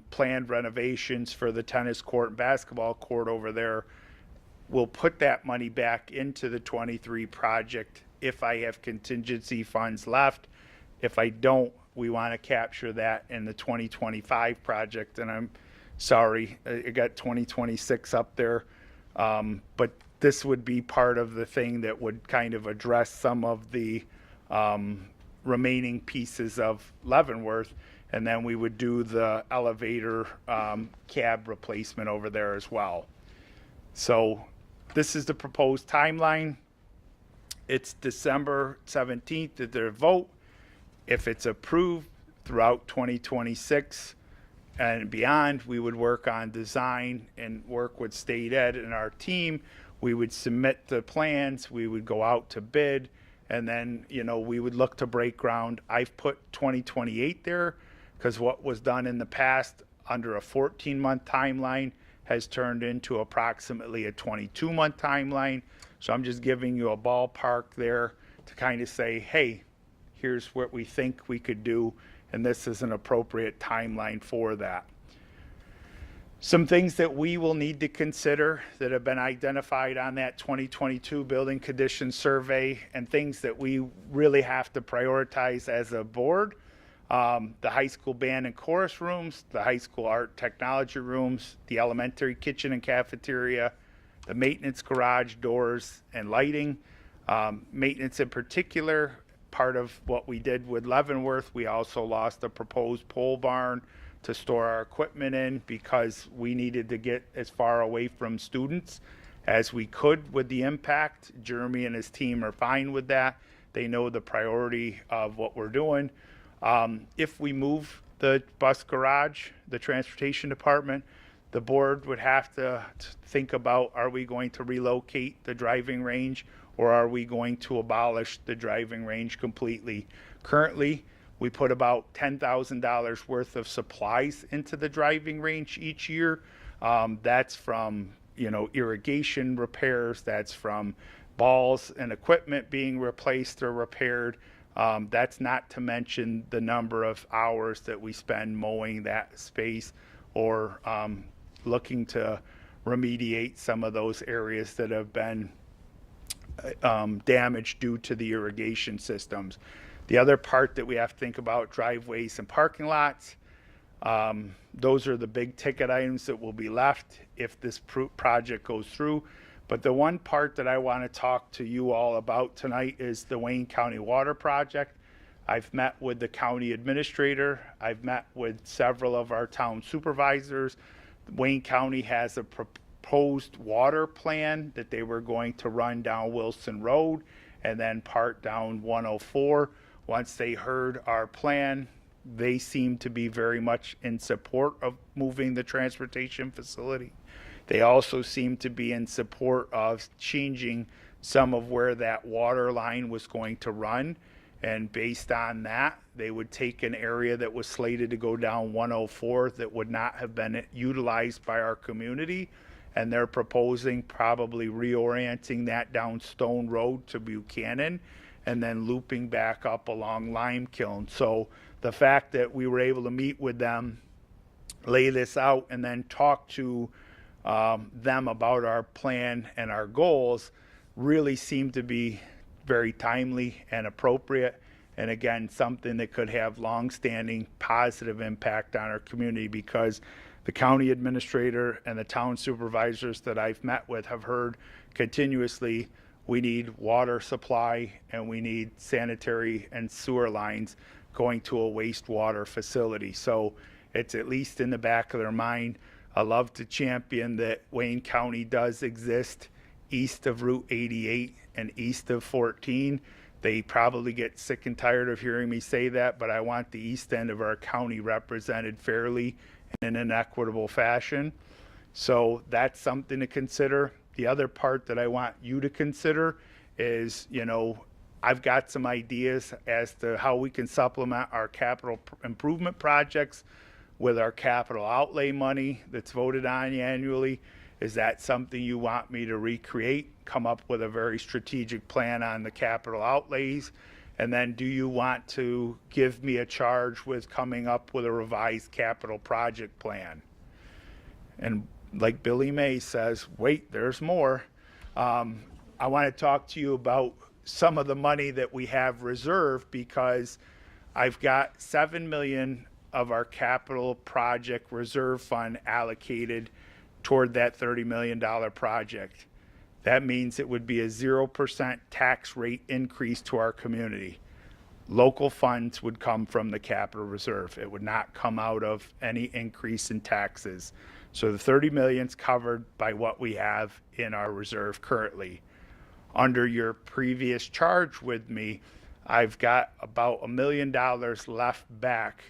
planned renovations for the tennis court and basketball court over there. We'll put that money back into the 23 project if I have contingency funds left. If I don't, we want to capture that in the 2025 project. And I'm sorry, I got 2026 up there. But this would be part of the thing that would kind of address some of the remaining pieces of Leavenworth. And then we would do the elevator cab replacement over there as well. So this is the proposed timeline. It's December 17th that their vote. If it's approved throughout 2026 and beyond, we would work on design and work with state ed and our team. We would submit the plans, we would go out to bid, and then, you know, we would look to break ground. I've put 2028 there because what was done in the past under a 14-month timeline has turned into approximately a 22-month timeline. So I'm just giving you a ballpark there to kind of say, hey, here's what we think we could do, and this is an appropriate timeline for that. Some things that we will need to consider that have been identified on that 2022 building condition survey, and things that we really have to prioritize as a board. The high school band and chorus rooms, the high school art technology rooms, the elementary kitchen and cafeteria, the maintenance garage doors and lighting. Maintenance in particular, part of what we did with Leavenworth, we also lost a proposed pole barn to store our equipment in because we needed to get as far away from students as we could with the impact. Jeremy and his team are fine with that. They know the priority of what we're doing. If we move the bus garage, the transportation department, the board would have to think about, are we going to relocate the driving range, or are we going to abolish the driving range completely? Currently, we put about $10,000 worth of supplies into the driving range each year. That's from, you know, irrigation repairs, that's from balls and equipment being replaced or repaired. That's not to mention the number of hours that we spend mowing that space or looking to remediate some of those areas that have been damaged due to the irrigation systems. The other part that we have to think about, driveways and parking lots. Those are the big ticket items that will be left if this project goes through. But the one part that I want to talk to you all about tonight is the Wayne County Water Project. I've met with the county administrator. I've met with several of our town supervisors. Wayne County has a proposed water plan that they were going to run down Wilson Road and then part down 104. Once they heard our plan, they seemed to be very much in support of moving the transportation facility. They also seemed to be in support of changing some of where that water line was going to run. And based on that, they would take an area that was slated to go down 104 that would not have been utilized by our community. And they're proposing probably reorienting that down Stone Road to Buchanan and then looping back up along Lime Kiln. So the fact that we were able to meet with them, lay this out, and then talk to them about our plan and our goals really seemed to be very timely and appropriate, and again, something that could have long-standing positive impact on our community, because the county administrator and the town supervisors that I've met with have heard continuously, we need water supply and we need sanitary and sewer lines going to a wastewater facility. So it's at least in the back of their mind. I love to champion that Wayne County does exist east of Route 88 and east of 14. They probably get sick and tired of hearing me say that, but I want the east end of our county represented fairly and in an equitable fashion. So that's something to consider. The other part that I want you to consider is, you know, I've got some ideas as to how we can supplement our capital improvement projects with our capital outlay money that's voted on annually. Is that something you want me to recreate, come up with a very strategic plan on the capital outlays? And then do you want to give me a charge with coming up with a revised capital project plan? And like Billy May says, wait, there's more. I want to talk to you about some of the money that we have reserved, because I've got $7 million of our capital project reserve fund allocated toward that $30 million project. That means it would be a 0% tax rate increase to our community. Local funds would come from the capital reserve. It would not come out of any increase in taxes. So the 30 million is covered by what we have in our reserve currently. Under your previous charge with me, I've got about $1 million left back,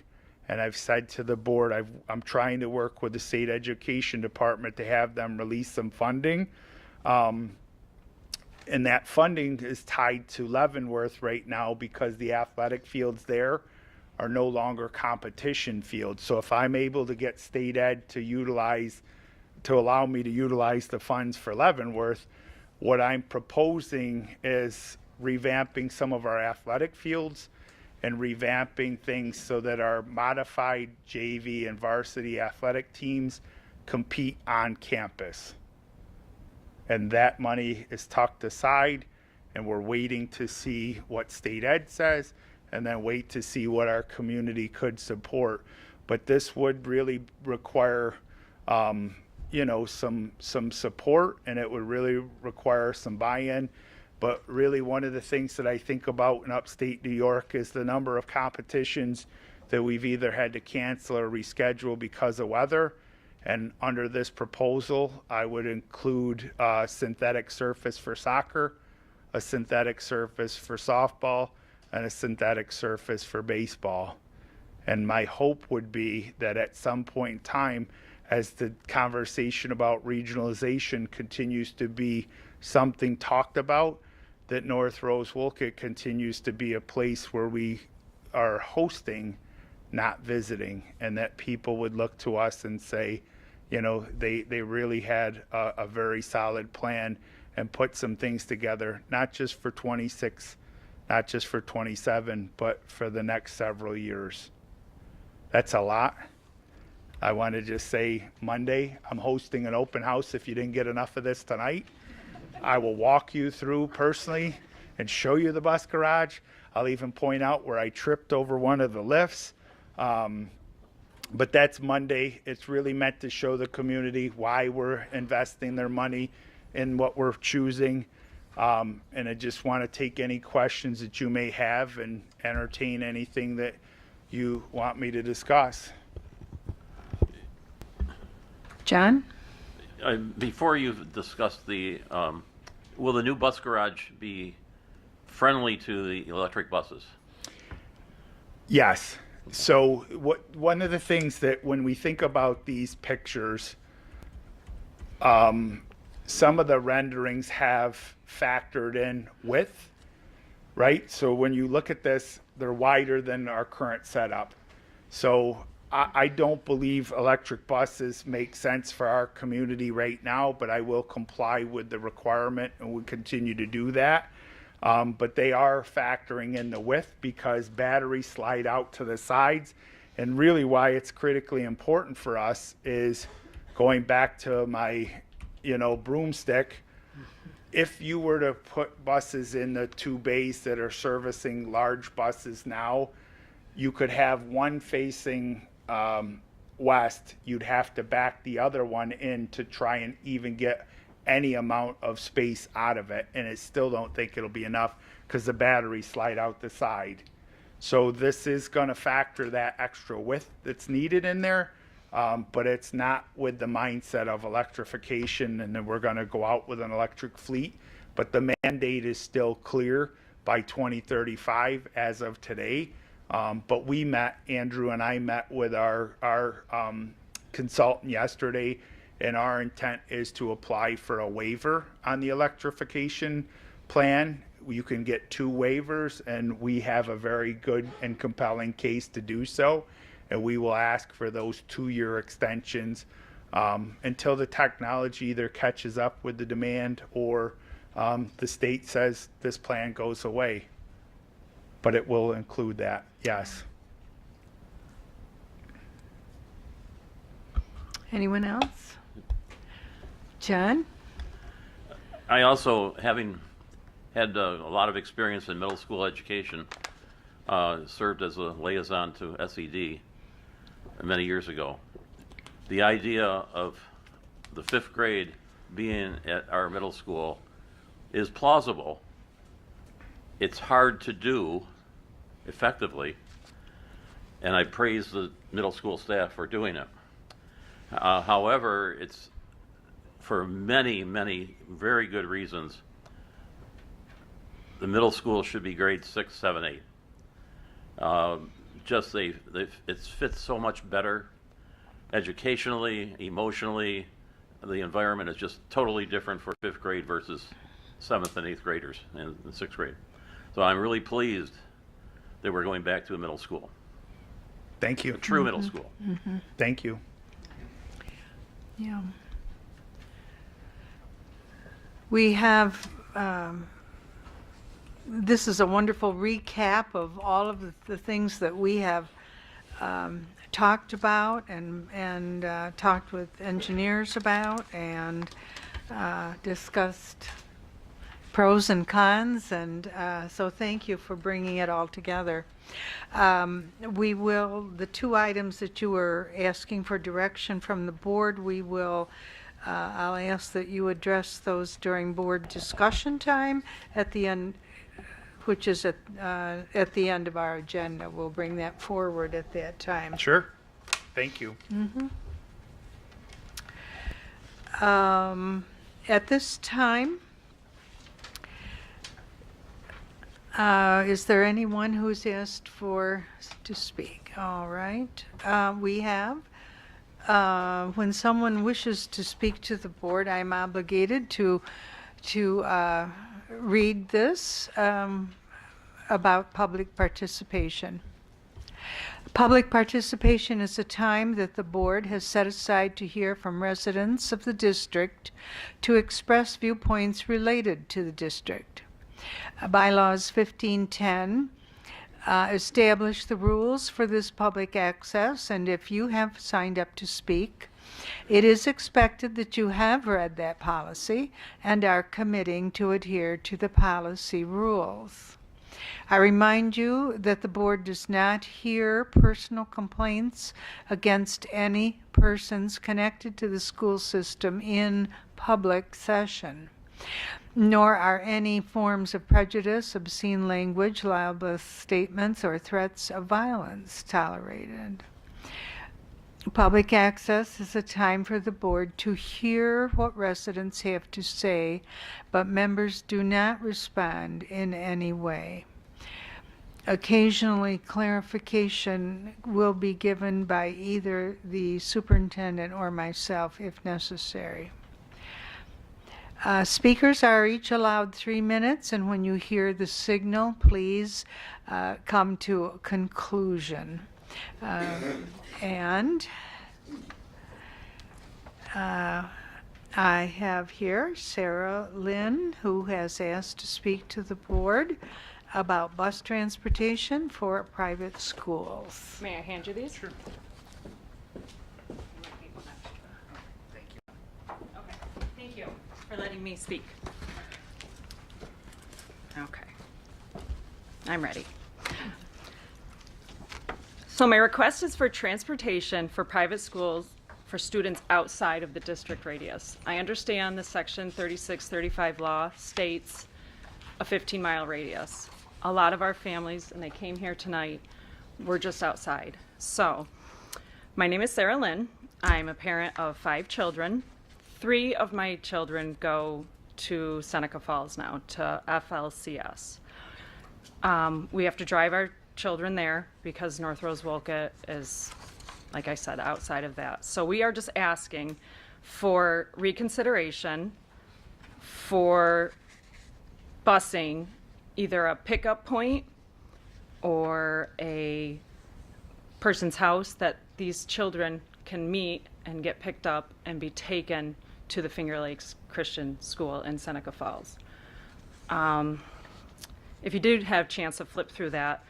and I've said to the board, I'm trying to work with the state education department to have them release some funding. And that funding is tied to Leavenworth right now because the athletic fields there are no longer competition fields. So if I'm able to get state ed to allow me to utilize the funds for Leavenworth, what I'm proposing is revamping some of our athletic fields and revamping things so that our modified JV and varsity athletic teams compete on campus. And that money is tucked aside, and we're waiting to see what state ed says, and then wait to see what our community could support. But this would really require some support, and it would really require some buy-in. But really one of the things that I think about in upstate New York is the number of competitions that we've either had to cancel or reschedule because of weather. And under this proposal, I would include a synthetic surface for soccer, a synthetic surface for softball, and a synthetic surface for baseball. And my hope would be that at some point in time, as the conversation about regionalization continues to be something talked about, that North Rose-Wolcott continues to be a place where we are hosting, not visiting, and that people would look to us and say, they really had a very solid plan and put some things together, not just for 26, not just for 27, but for the next several years. That's a lot. I want to just say Monday, I'm hosting an open house if you didn't get enough of this tonight. I will walk you through personally and show you the bus garage. I'll even point out where I tripped over one of the lifts. But that's Monday. It's really meant to show the community why we're investing their money in what we're choosing. And I just want to take any questions that you may have and entertain anything that you want me to discuss. John? Before you discuss will the new bus garage be friendly to the electric buses? Yes. So one of the things that when we think about these pictures, some of the renderings have factored in width, right? So when you look at this, they're wider than our current setup. So I don't believe electric buses make sense for our community right now, but I will comply with the requirement and will continue to do that. But they are factoring in the width because batteries slide out to the sides. And really why it's critically important for us is going back to my, broomstick. If you were to put buses in the two bays that are servicing large buses now, you could have one facing west. You'd have to back the other one in to try and even get any amount of space out of it, and I still don't think it'll be enough because the batteries slide out the side. So this is going to factor that extra width that's needed in there, but it's not with the mindset of electrification and then we're going to go out with an electric fleet. But the mandate is still clear by 2035 as of today. But Andrew and I met with our consultant yesterday, and our intent is to apply for a waiver on the electrification plan. you can get 2 waivers, and we have a very good and compelling case to do so. And we will ask for those 2-year extensions until the technology either catches up with the demand or the state says this plan goes away. But it will include that, yes. Anyone else? John? I also, having had a lot of experience in middle school education, served as a liaison to SED many years ago. The idea of the 5th grade being at our middle school is plausible. It's hard to do effectively, and I praise the middle school staff for doing it. However, it's for many, many very good reasons. The middle school should be grades 6, 7, 8. It fits so much better educationally, emotionally. The environment is just totally different for 5th grade versus 7th and 8th graders in 6th grade. So I'm really pleased that we're going back to a middle school, Thank you. a true middle school. Thank you. Yeah. We have, this is a wonderful recap of all of the things that we have talked about and talked with engineers about and discussed pros and cons, and so thank you for bringing it all together. The 2 items that you were asking for direction from the board, I'll ask that you address those during board discussion time at the end, which is at the end of our agenda. We'll bring that forward at that time. Sure. Thank you. At this time, is there anyone who's asked to speak? All right. We have. When someone wishes to speak to the board, I'm obligated to read this about public participation. Public participation is a time that the board has set aside to hear from residents of the district to express viewpoints related to the district. Bylaws 1510 establish the rules for this public access, and if you have signed up to speak, it is expected that you have read that policy and are committing to adhere to the policy rules. I remind you that the board does not hear personal complaints against any persons connected to the school system in public session, nor are any forms of prejudice, obscene language, libelous statements, or threats of violence tolerated. Public access is a time for the board to hear what residents have to say, but members do not respond in any way. Occasionally, clarification will be given by either the superintendent or myself if necessary. Speakers are each allowed 3 minutes, and when you hear the signal, please come to a conclusion. I have here Sarah Lynn, who has asked to speak to the board about bus transportation for private schools. May I hand you these? Sure. Okay, thank you for letting me speak. Okay, I'm ready. So my request is for transportation for private schools for students outside of the district radius. I understand the section 3635 law states a 15-mile radius. A lot of our families, and they came here tonight, were just outside. So my name is Sarah Lynn. I'm a parent of 5 children. 3 of my children go to Seneca Falls now, to FLCS. We have to drive our children there because North Rose-Wolcott is, like I said, outside of that. So we are just asking for reconsideration for busing either a pickup point or a person's house that these children can meet and get picked up and be taken to the Finger Lakes Christian School in Seneca Falls. If you did have a chance to flip through that,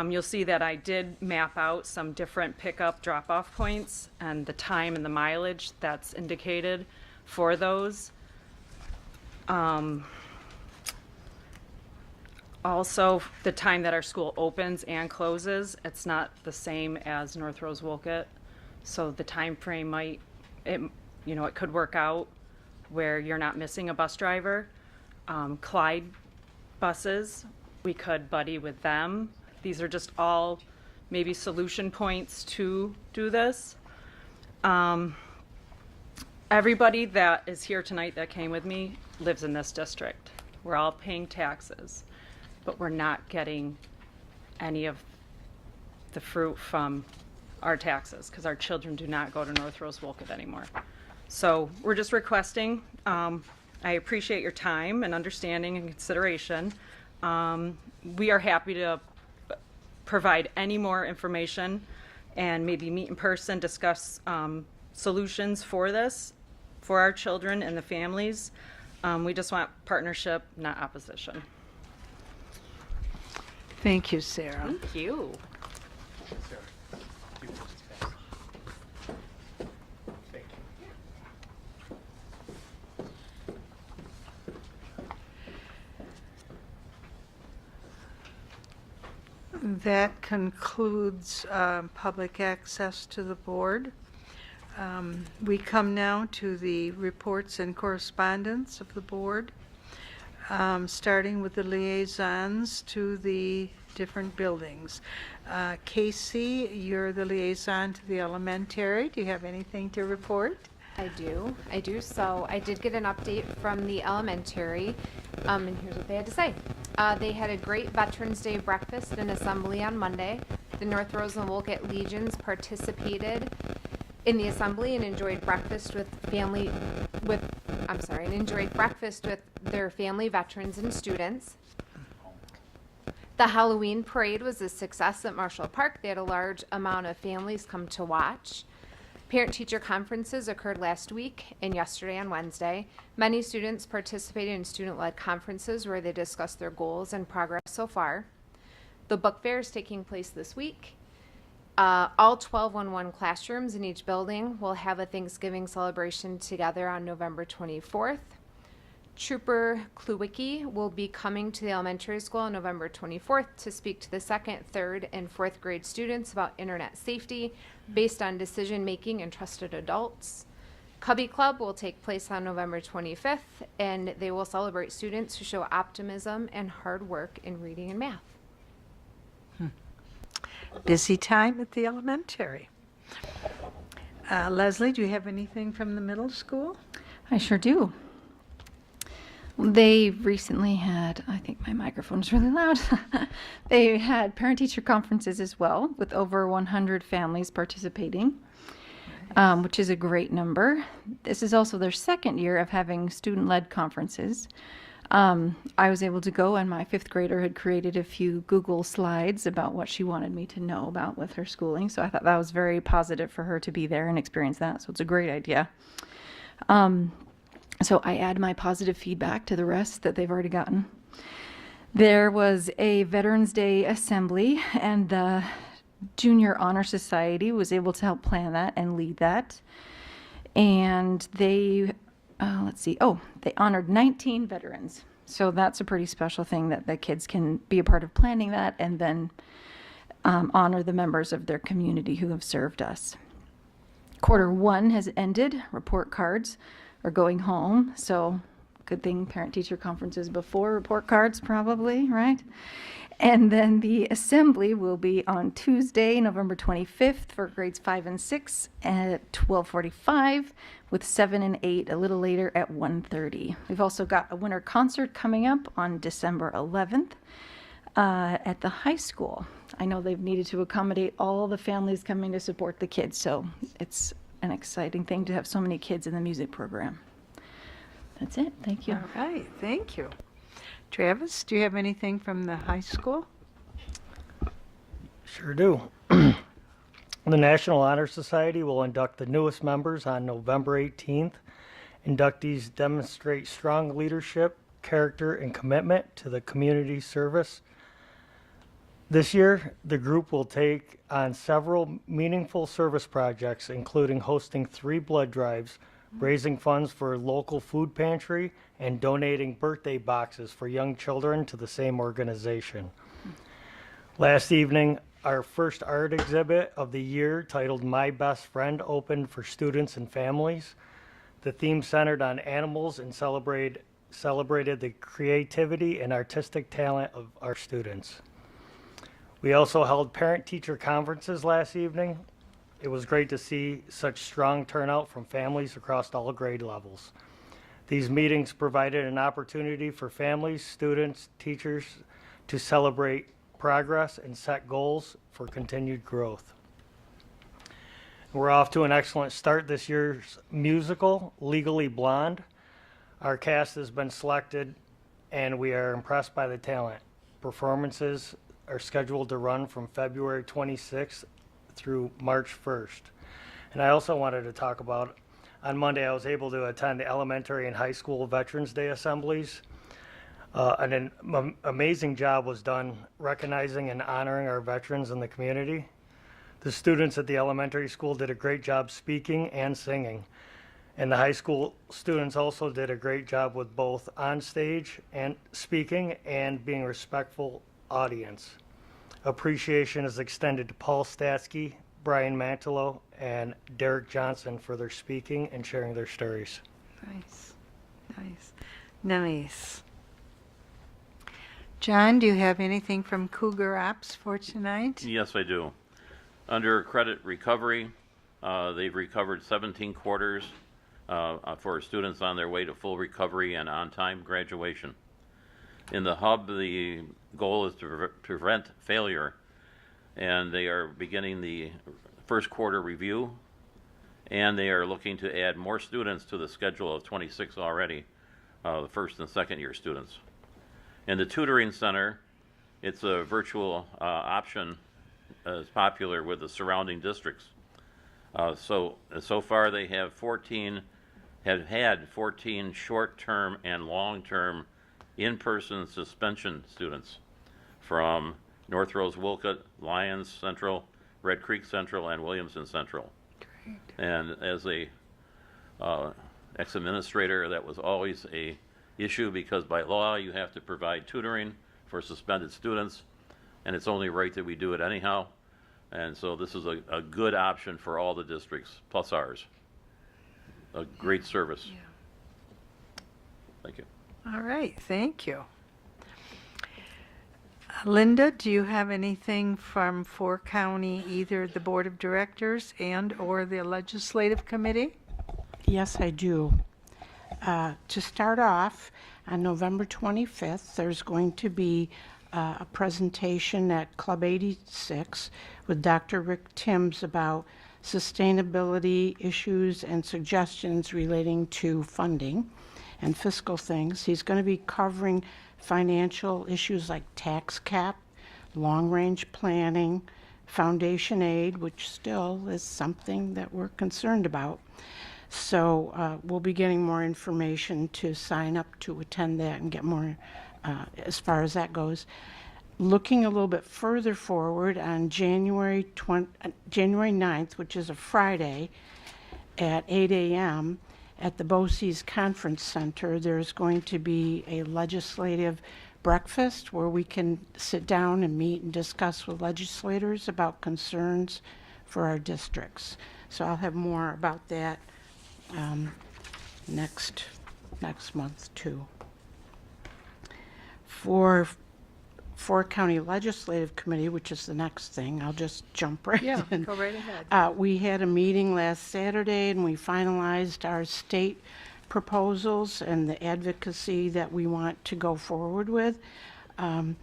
you'll see that I did map out some different pickup drop-off points and the time and the mileage that's indicated for those. Also, the time that our school opens and closes, it's not the same as North Rose-Wolcott. So the time frame might, it could work out where you're not missing a bus driver. Clyde buses, we could buddy with them. These are just all maybe solution points to do this. Everybody that is here tonight that came with me lives in this district. We're all paying taxes, but we're not getting any of the fruit from our taxes because our children do not go to North Rose-Wolcott anymore. So we're just requesting, I appreciate your time and understanding and consideration. We are happy to provide any more information and maybe meet in person, discuss solutions for this, for our children and the families. We just want partnership, not opposition. Thank you, Sarah. Thank you. That concludes public access to the board. We come now to the reports and correspondence of the board, starting with the liaisons to the different buildings. Casey, you're the liaison to the elementary. Do you have anything to report? I do. So I did get an update from the elementary, and here's what they had to say. They had a great Veterans Day breakfast and assembly on Monday. The North Rose-Wolcott Legions participated in the assembly and enjoyed breakfast with their family, veterans, and students. The Halloween parade was a success at Marshall Park. They had a large amount of families come to watch. Parent-teacher conferences occurred last week and yesterday on Wednesday. Many students participated in student-led conferences where they discussed their goals and progress so far. The book fair is taking place this week. All 1211 classrooms in each building will have a Thanksgiving celebration together on November 24th. Trooper Kluwicki will be coming to the elementary school on November 24th to speak to the 2nd, 3rd, and 4th grade students about internet safety based on decision-making and trusted adults. Cubby Club will take place on November 25th, and they will celebrate students who show optimism and hard work in reading and math. Busy time at the elementary. Leslie, do you have anything from the middle school? I sure do. They recently had, I think my microphone is really loud. They had parent-teacher conferences as well, with over 100 families participating, which is a great number. This is also their second year of having student-led conferences. I was able to go, and my 5th grader had created a few Google slides about what she wanted me to know about with her schooling, so I thought that was very positive for her to be there and experience that, so it's a great idea. So I add my positive feedback to the rest that they've already gotten. There was a Veterans Day assembly, and the Junior Honor Society was able to help plan that and lead that. And they, they honored 19 veterans. So that's a pretty special thing that the kids can be a part of planning that and then honor the members of their community who have served us. Q1 has ended. Report cards are going home, so good thing parent-teacher conferences before report cards probably, right? And then the assembly will be on Tuesday, November 25th for grades 5 and 6 at 12:45, with 7 and 8 a little later at 1:30. We've also got a winter concert coming up on December 11th at the high school. I know they've needed to accommodate all the families coming to support the kids, so it's an exciting thing to have so many kids in the music program. That's it. Thank you. All right. Thank you. Travis, do you have anything from the high school? Sure do. The National Honor Society will induct the newest members on November 18th. Inductees demonstrate strong leadership, character, and commitment to the community service. This year, the group will take on several meaningful service projects, including hosting 3 blood drives, raising funds for local food pantry, and donating birthday boxes for young children to the same organization. Last evening, our first art exhibit of the year, titled My Best Friend, opened for students and families. The theme centered on animals and celebrated the creativity and artistic talent of our students. We also held parent-teacher conferences last evening. It was great to see such strong turnout from families across all grade levels. These meetings provided an opportunity for families, students, teachers to celebrate progress and set goals for continued growth. We're off to an excellent start this year's musical, Legally Blonde. Our cast has been selected and we are impressed by the talent. Performances are scheduled to run from February 26th through March 1st. And I also wanted to talk about, on Monday I was able to attend the elementary and high school Veterans Day assemblies. An amazing job was done recognizing and honoring our veterans in the community. The students at the elementary school did a great job speaking and singing. And the high school students also did a great job with both on stage and speaking and being respectful audience. Appreciation is extended to Paul Statsky, Brian Mantelo, and Derek Johnson for their speaking and sharing their stories. Nice, nice. John, do you have anything from Cougar Ops for tonight? Yes, I do. Under credit recovery, they've recovered 17 quarters for students on their way to full recovery and on-time graduation. In the hub, the goal is to prevent failure, and they are beginning the first quarter review, and they are looking to add more students to the schedule of 26 already, the first and second year students. In the tutoring center, it's a virtual option is popular with the surrounding districts. So far they have had 14 short-term and long-term in-person suspension students from North Rose-Wolcott, Lyons Central, Red Creek Central, and Williamson Central. Great. And as a ex-administrator, that was always a issue because by law you have to provide tutoring for suspended students, and it's only right that we do it anyhow. And so this is a good option for all the districts, plus ours. A great service. Yeah. Thank you. All right, thank you. Linda, do you have anything from 4 County, either the Board of Directors and or the Legislative Committee? Yes, I do. To start off, on November 25th, there's going to be a presentation at Club 86 with Dr. Rick Timms about sustainability issues and suggestions relating to funding and fiscal things. He's going to be covering financial issues like tax cap, long-range planning, foundation aid, which still is something that we're concerned about. So we'll be getting more information to sign up to attend that and get more as far as that goes. Looking a little bit further forward, on January 9th, which is a Friday, at 8 a.m. at the BOCES Conference Center, there's going to be a legislative breakfast where we can sit down and meet and discuss with legislators about concerns for our districts. So I'll have more about that next month too. For 4 County Legislative Committee, which is the next thing, I'll just jump right in. Go right ahead. We had a meeting last Saturday and we finalized our state proposals and the advocacy that we want to go forward with. We're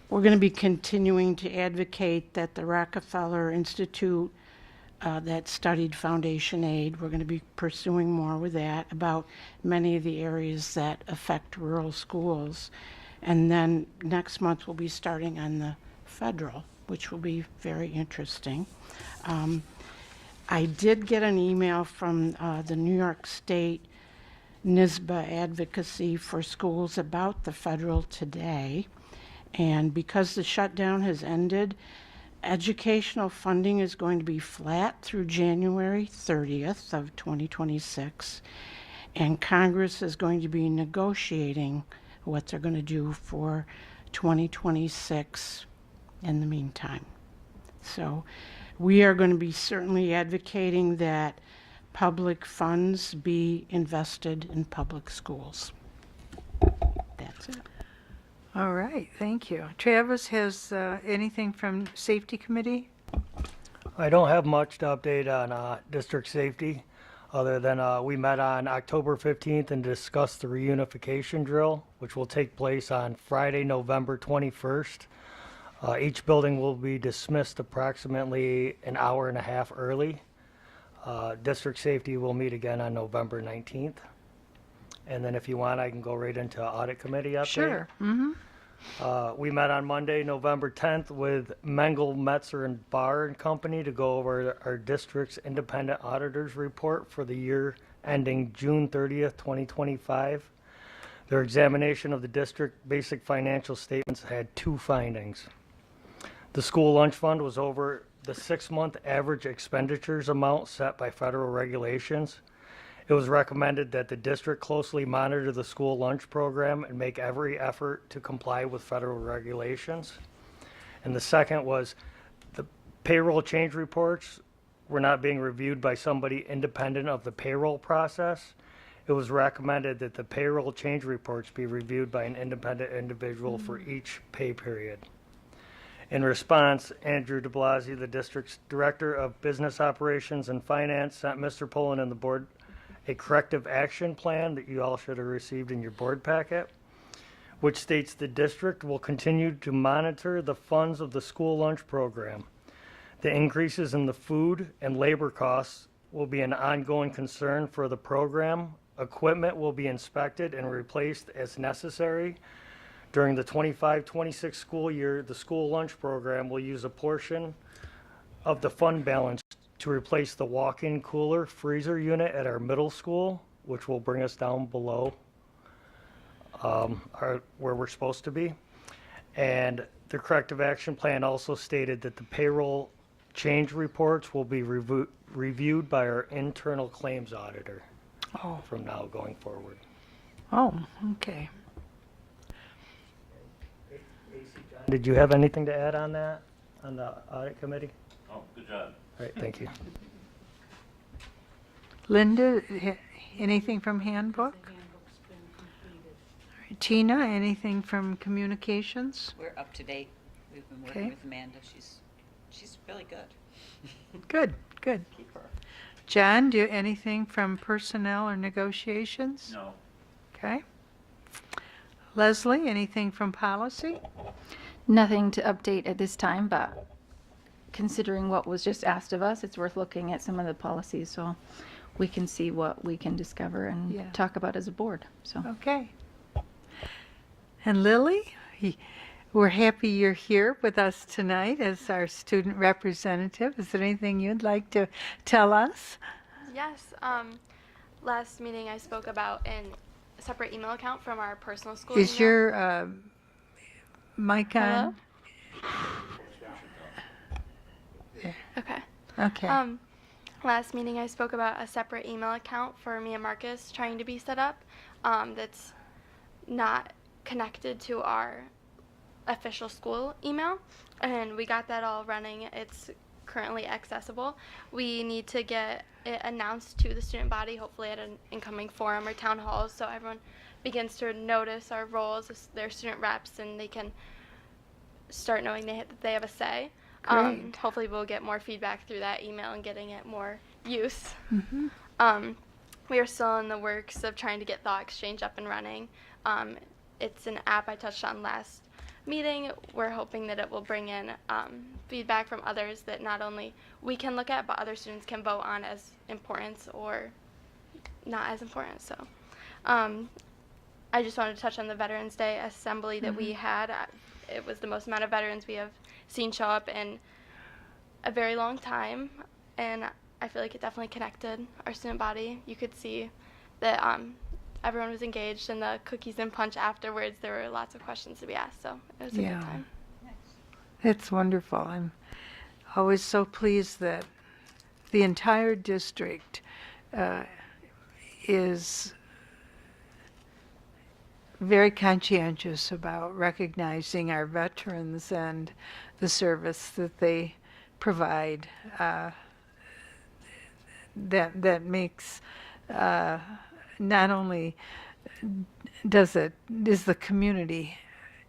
going to be continuing to advocate that the Rockefeller Institute that studied foundation aid. We're going to be pursuing more with that about many of the areas that affect rural schools. And then next month we'll be starting on the federal, which will be very interesting. I did get an email from the New York State NISBA Advocacy for Schools about the federal today. And because the shutdown has ended, educational funding is going to be flat through January 30th of 2026. And Congress is going to be negotiating what they're going to do for 2026 in the meantime. So we are going to be certainly advocating that public funds be invested in public schools. That's it. All right, thank you. Travis, has anything from Safety Committee? I don't have much to update on district safety, other than we met on October 15th and discussed the reunification drill, which will take place on Friday, November 21st. Each building will be dismissed approximately an hour and a half early. District safety will meet again on November 19th. And then if you want, I can go right into audit committee update. Sure. Mm-hmm. We met on Monday, November 10th with Mengel, Metzer, and Barr and Company to go over our district's independent auditors report for the year ending June 30th, 2025. Their examination of the district basic financial statements had two findings. The school lunch fund was over the 6-month average expenditures amount set by federal regulations. It was recommended that the district closely monitor the school lunch program and make every effort to comply with federal regulations. And the second was the payroll change reports were not being reviewed by somebody independent of the payroll process. It was recommended that the payroll change reports be reviewed by an independent individual for each pay period. In response, Andrew de Blasi, the district's director of business operations and finance, sent Mr. Pullen and the board a corrective action plan that you all should have received in your board packet, which states the district will continue to monitor the funds of the school lunch program. The increases in the food and labor costs will be an ongoing concern for the program. Equipment will be inspected and replaced as necessary. During the 25-26 school year, the school lunch program will use a portion of the fund balance to replace the walk-in cooler freezer unit at our middle school, which will bring us down below where we're supposed to be. And the corrective action plan also stated that the payroll change reports will be reviewed by our internal claims auditor from now going forward. Oh, okay. Did you have anything to add on that, on the audit committee? Oh, good job. All right, thank you. Linda, anything from handbook? All right, Tina, anything from communications? We're up to date. We've been working with Amanda. She's really good. Good, good. Keep her. John, anything from personnel or negotiations? No. Okay. Leslie, anything from policy? Nothing to update at this time, but considering what was just asked of us, it's worth looking at some of the policies so we can see what we can discover and talk about as a board. So okay. And Lily, we're happy you're here with us tonight as our student representative. Is there anything you'd like to tell us? Yes. Last meeting I spoke about a separate email account from our personal school Is email. your mic on? Okay. Okay. Last meeting I spoke about a separate email account for me and Marcus trying to be set up that's not connected to our official school email, and we got that all running. It's currently accessible. We need to get it announced to the student body, hopefully at an incoming forum or town halls, so everyone begins to notice our roles as their student reps and they can start knowing that they have a say. Great. Hopefully we'll get more feedback through that email and getting it more use. Mm-hmm. We are still in the works of trying to get Thought Exchange up and running. It's an app I touched on last meeting, we're hoping that it will bring in feedback from others that not only we can look at, but other students can vote on as important or not as important. So I just wanted to touch on the Veterans Day assembly that we had. It was the most amount of veterans we have seen show up in a very long time, and I feel like it definitely connected our student body. You could see that everyone was engaged, and the cookies and punch afterwards, there were lots of questions to be asked, so it was a good time. It's wonderful. I'm always so pleased that the entire district is very conscientious about recognizing our veterans and the service that they provide. That makes not only is the community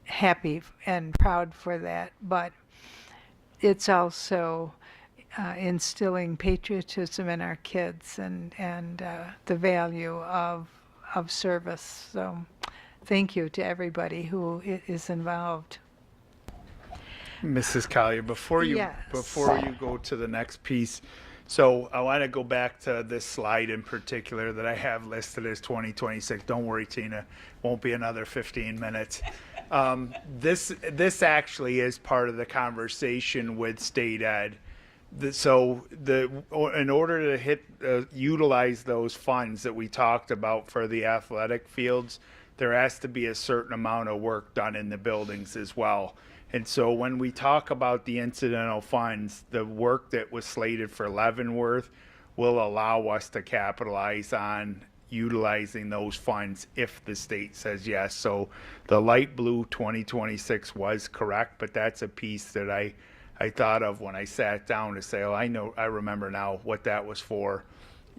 happy and proud for that, but it's also instilling patriotism in our kids and the value of service. So thank you to everybody who is involved. Mrs. Collier, before you go to the next piece, so I want to go back to this slide in particular that I have listed as 2026. Don't worry, Tina, won't be another 15 minutes. This actually is part of the conversation with state ed. In order to utilize those funds that we talked about for the athletic fields, there has to be a certain amount of work done in the buildings as well. And so when we talk about the incidental funds, the work that was slated for Leavenworth will allow us to capitalize on utilizing those funds if the state says yes. So the light blue 2026 was correct, but that's a piece that I thought of when I sat down to say, oh, I remember now what that was for.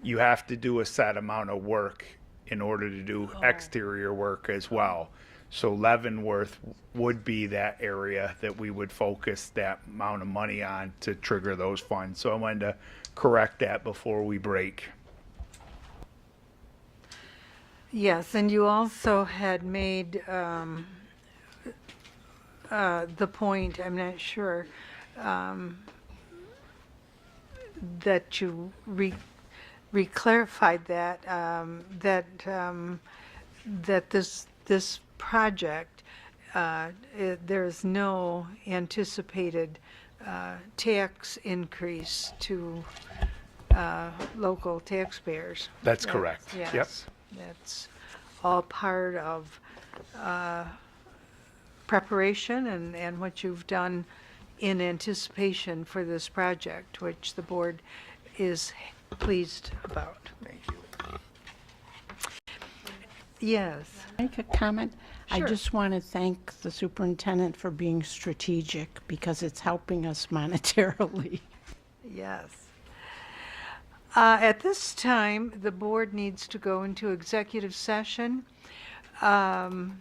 You have to do a set amount of work in order to do exterior work as well. So Leavenworth would be that area that we would focus that amount of money on to trigger those funds. So I wanted to correct that before we break. Yes, and you also had made the point, I'm not sure, that you reclarified that this project, there's no anticipated tax increase to local taxpayers. That's correct. Yes, Yep. That's all part of preparation and what you've done in anticipation for this project, which the board is pleased about. Thank you. Yes. Make a comment? Sure. I just want to thank the superintendent for being strategic because it's helping us monetarily. Yes. At this time, the board needs to go into executive session and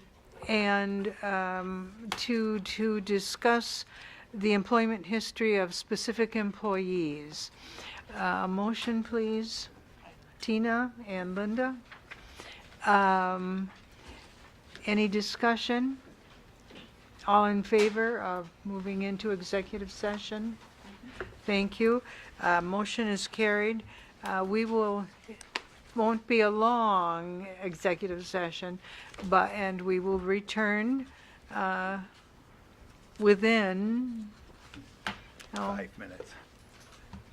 to discuss the employment history of specific employees. Motion, please. Tina and Linda. Any discussion? All in favor of moving into executive session? Thank you. Motion is carried. We won't be a long executive session, and we will return within 5 minutes.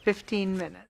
15 minutes.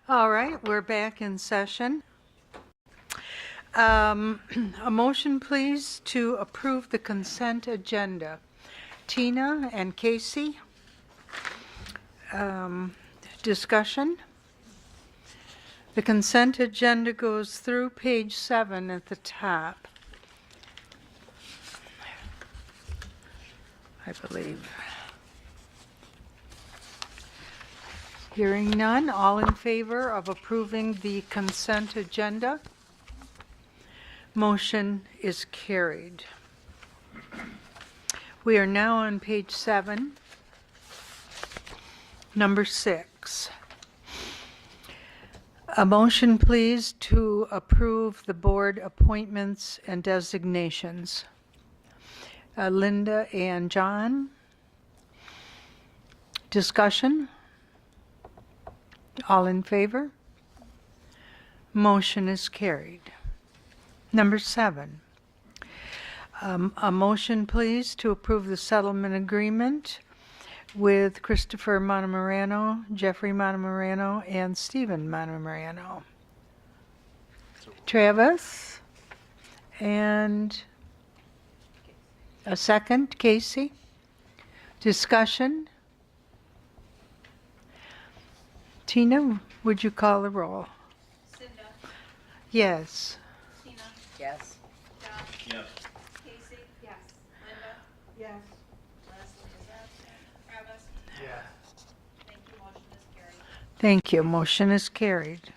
All right, we're back in session. A motion, please, to approve the consent agenda. Tina and Casey. Discussion. The consent agenda goes through page 7 at the top, I believe. Hearing none, all in favor of approving the consent agenda? Motion is carried. We are now on page 7, number 6. A motion, please, to approve the board appointments and designations. Linda and John. Discussion? All in favor? Motion is carried. Number 7. A motion, please, to approve the settlement agreement with Christopher Montemorano, Jeffrey Montemorano, and Stephen Montemorano. Travis? And a second, Casey? Discussion? Tina, would you call the roll? Cinda. Yes. Tina. Yes. John. Yes. Casey. Yes. Linda. Yes. Leslie is absent. Travis. Yes. Thank you. Motion is carried. Thank you. Motion is carried.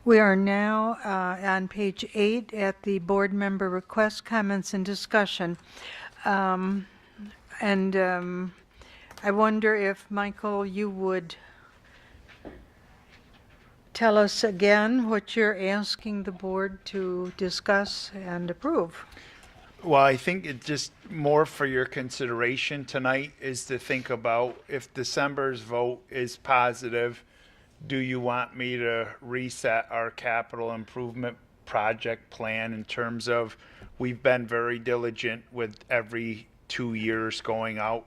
We are now on page 8 at the board member request, comments, and discussion. I wonder if, Michael, you would tell us again what you're asking the board to discuss and approve. Well, I think it just more for your consideration tonight is to think about if December's vote is positive, do you want me to reset our capital improvement project plan in terms of we've been very diligent with every 2 years going out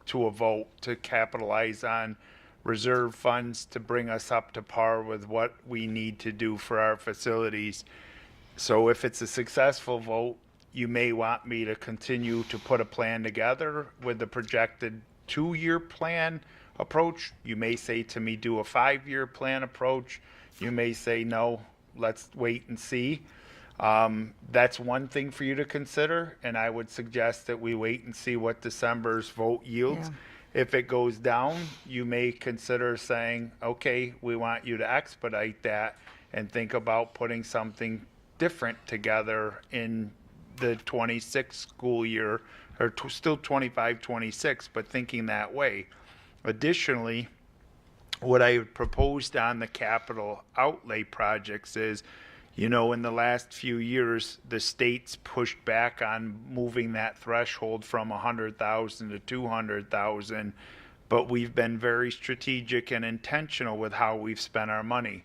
to a vote to capitalize on reserve funds to bring us up to par with what we need to do for our facilities. So if it's a successful vote, you may want me to continue to put a plan together with the projected 2-year plan approach. You may say to me, do a 5-year plan approach. You may say, no, let's wait and see. That's one thing for you to consider, and I would suggest that we wait and see what December's vote yields. Yeah. If it goes down, you may consider saying, okay, we want you to expedite that and think about putting something different together in the 26 school year, or still 25-26, but thinking that way. Additionally, what I proposed on the capital outlay projects is, you know, in the last few years, the state's pushed back on moving that threshold from 100,000 to 200,000, but we've been very strategic and intentional with how we've spent our money.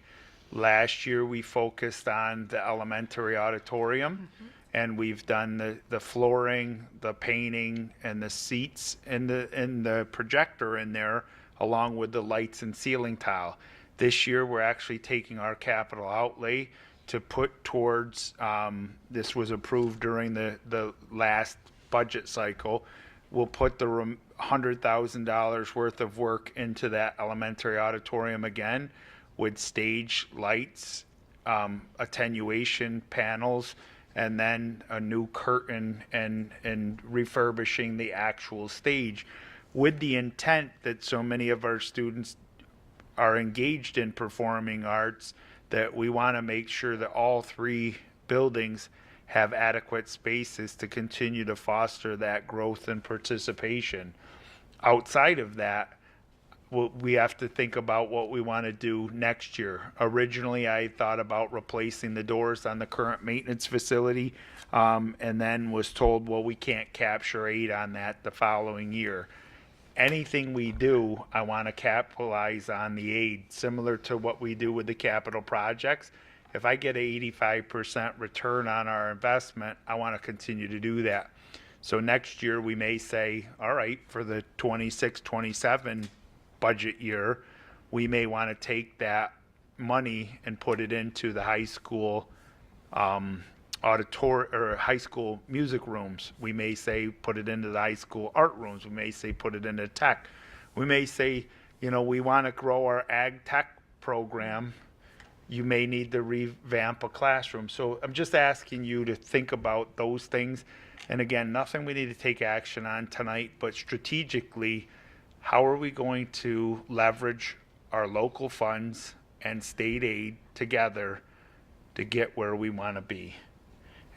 Last year, we focused on the elementary auditorium, and we've done the flooring, the painting, and the seats, and the projector in there, along with the lights and ceiling tile. This year, we're actually taking our capital outlay to put towards, this was approved during the last budget cycle, we'll put the $100,000 worth of work into that elementary auditorium again with stage lights, attenuation panels, and then a new curtain and refurbishing the actual stage, with the intent that so many of our students are engaged in performing arts that we want to make sure that all 3 buildings have adequate spaces to continue to foster that growth and participation. Outside of that, we have to think about what we want to do next year. Originally, I thought about replacing the doors on the current maintenance facility, and then was told, well, we can't capture 8 on that the following year. Anything we do, I want to capitalize on the aid, similar to what we do with the capital projects. If I get an 85% return on our investment, I want to continue to do that. So next year we may say, all right, for the 26-27 budget year, we may want to take that money and put it into the high school or high school music rooms. We may say put it into the high school art rooms. We may say put it into tech. We may say, you know, we want to grow our ag tech program. You may need to revamp a classroom. So I'm just asking you to think about those things. And again, nothing we need to take action on tonight, but strategically, how are we going to leverage our local funds and state aid together to get where we want to be?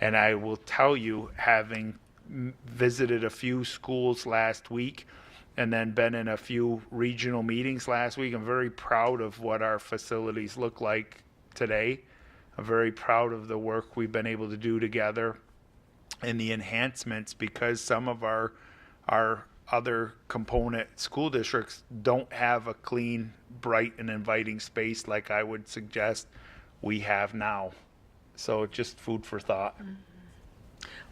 And I will tell you, having visited a few schools last week and then been in a few regional meetings last week, I'm very proud of what our facilities look like today. I'm very proud of the work we've been able to do together and the enhancements, because some of our other component school districts don't have a clean, bright, and inviting space like I would suggest we have now. So just food for thought.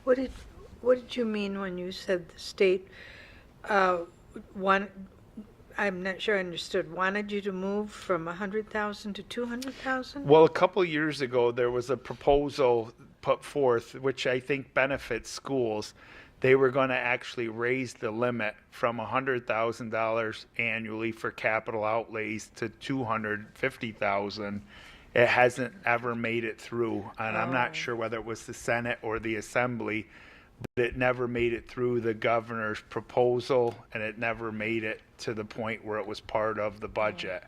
What did you mean when you said the state I'm not sure I understood, wanted you to move from 100,000 to 200,000? Well, a couple of years ago, there was a proposal put forth, which I think benefits schools. They were going to actually raise the limit from $100,000 annually for capital outlays to $250,000. It hasn't ever made it through, and I'm not sure whether it was the Senate or the Assembly, but it never made it through the governor's proposal, and it never made it to the point where it was part of the budget.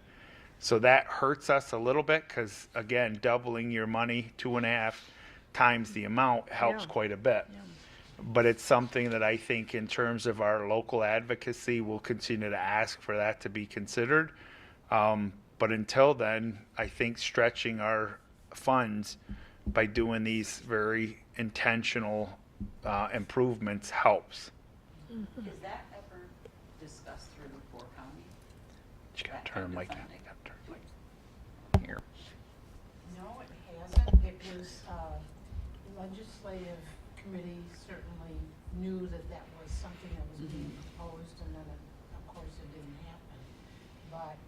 So that hurts us a little bit, because again, doubling your money 2.5 times the amount helps quite a bit. But it's something that I think in terms of our local advocacy, we'll continue to ask for that to be considered. But until then, I think stretching our funds by doing these very intentional improvements helps. Is that ever discussed through the four county? You gotta turn the mic on. Here. No, it hasn't. It was, legislative committee certainly knew that that was something that was being proposed, and then of course it didn't happen. But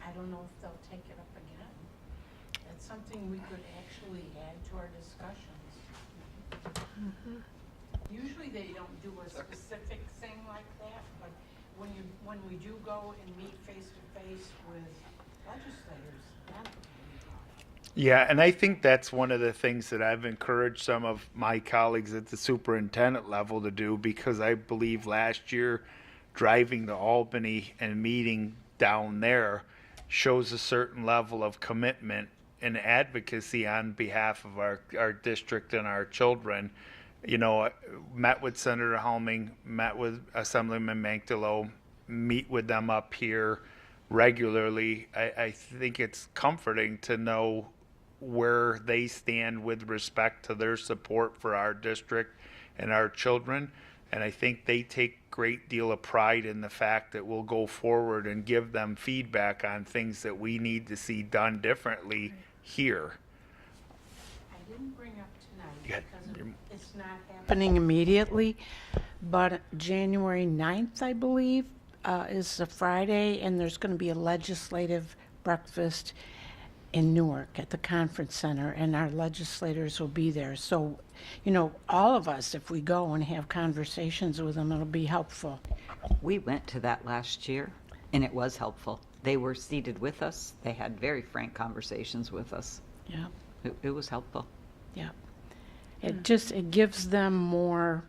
I don't know if they'll take it up again. It's something we could actually add to our discussions. Usually they don't do a specific thing like that, but when we do go and meet face to face with legislators, then Yeah, and I think that's one of the things that I've encouraged some of my colleagues at the superintendent level to do, because I believe last year driving to Albany and meeting down there shows a certain level of commitment and advocacy on behalf of our district and our children. You know, met with Senator Helming, met with Assemblyman Mankdalo, meet with them up here regularly. I think it's comforting to know where they stand with respect to their support for our district and our children. And I think they take great deal of pride in the fact that we'll go forward and give them feedback on things that we need to see done differently here. I didn't bring up tonight Yeah, because it's not happening immediately, but January 9th, I believe, is a Friday, and there's going to be a legislative breakfast in Newark at the conference center, and our legislators will be there. So, you know, all of us, if we go and have conversations with them, it'll be helpful. We went to that last year, and it was helpful. They were seated with us. They had very frank conversations with us. Yeah. It was helpful. Yeah. It gives them more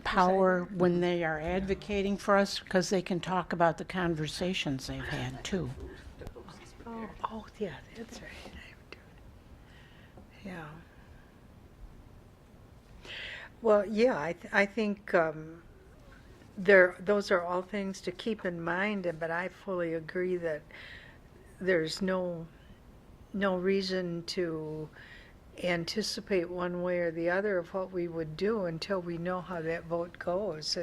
power when they are advocating for us, because they can talk about the conversations they've had too. Oh, yeah, that's right. Yeah. Well, yeah, I think those are all things to keep in mind, but I fully agree that there's no reason to anticipate one way or the other of what we would do until we know how that vote goes.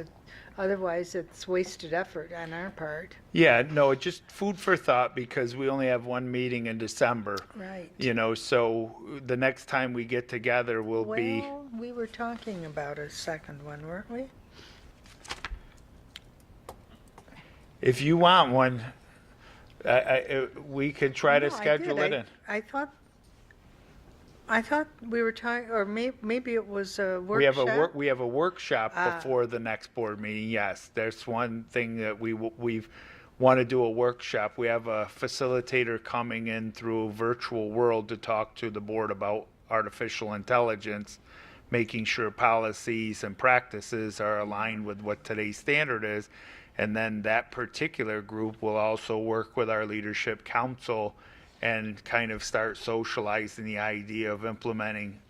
Otherwise, it's wasted effort on our part. Yeah, no, it's just food for thought, because we only have one meeting in December. Right. You know, so the next time we get together will be. Well, we were talking about a second one, weren't we? If you want one, we could try to No, I schedule did. it in. I thought we were talking, or maybe it was a We have workshop. we have a workshop Ah. before the next board meeting. Yes, there's one thing that we've want to do a workshop. We have a facilitator coming in through a virtual world to talk to the board about artificial intelligence, making sure policies and practices are aligned with what today's standard is. And then that particular group will also work with our leadership council and kind of start socializing the idea of implementing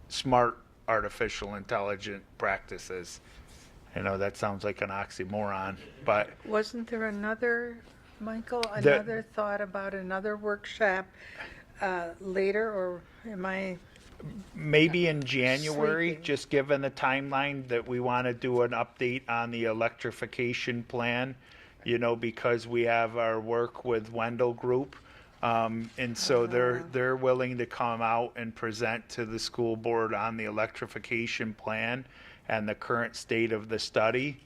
smart artificial intelligent practices. I know that sounds like an oxymoron, but Wasn't there another, Michael, The- another thought about another workshop later, or am I? maybe in January, Sleeping. just given the timeline that we want to do an update on the electrification plan, because we have our work with Wendell Group. And so they're willing to come out and present to the school board on the electrification plan and the current state of the study.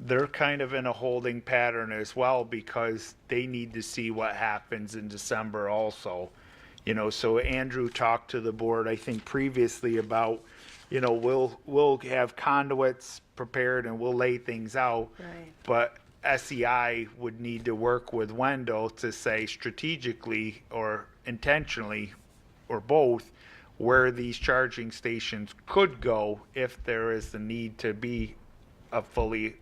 They're kind of in a holding pattern as well because they need to see what happens in December also. So Andrew talked to the board, I think previously about, we'll have conduits prepared and we'll lay things out. Right. But SEI would need to work with Wendell to say strategically or intentionally or both where these charging stations could go if there is the need to be a fully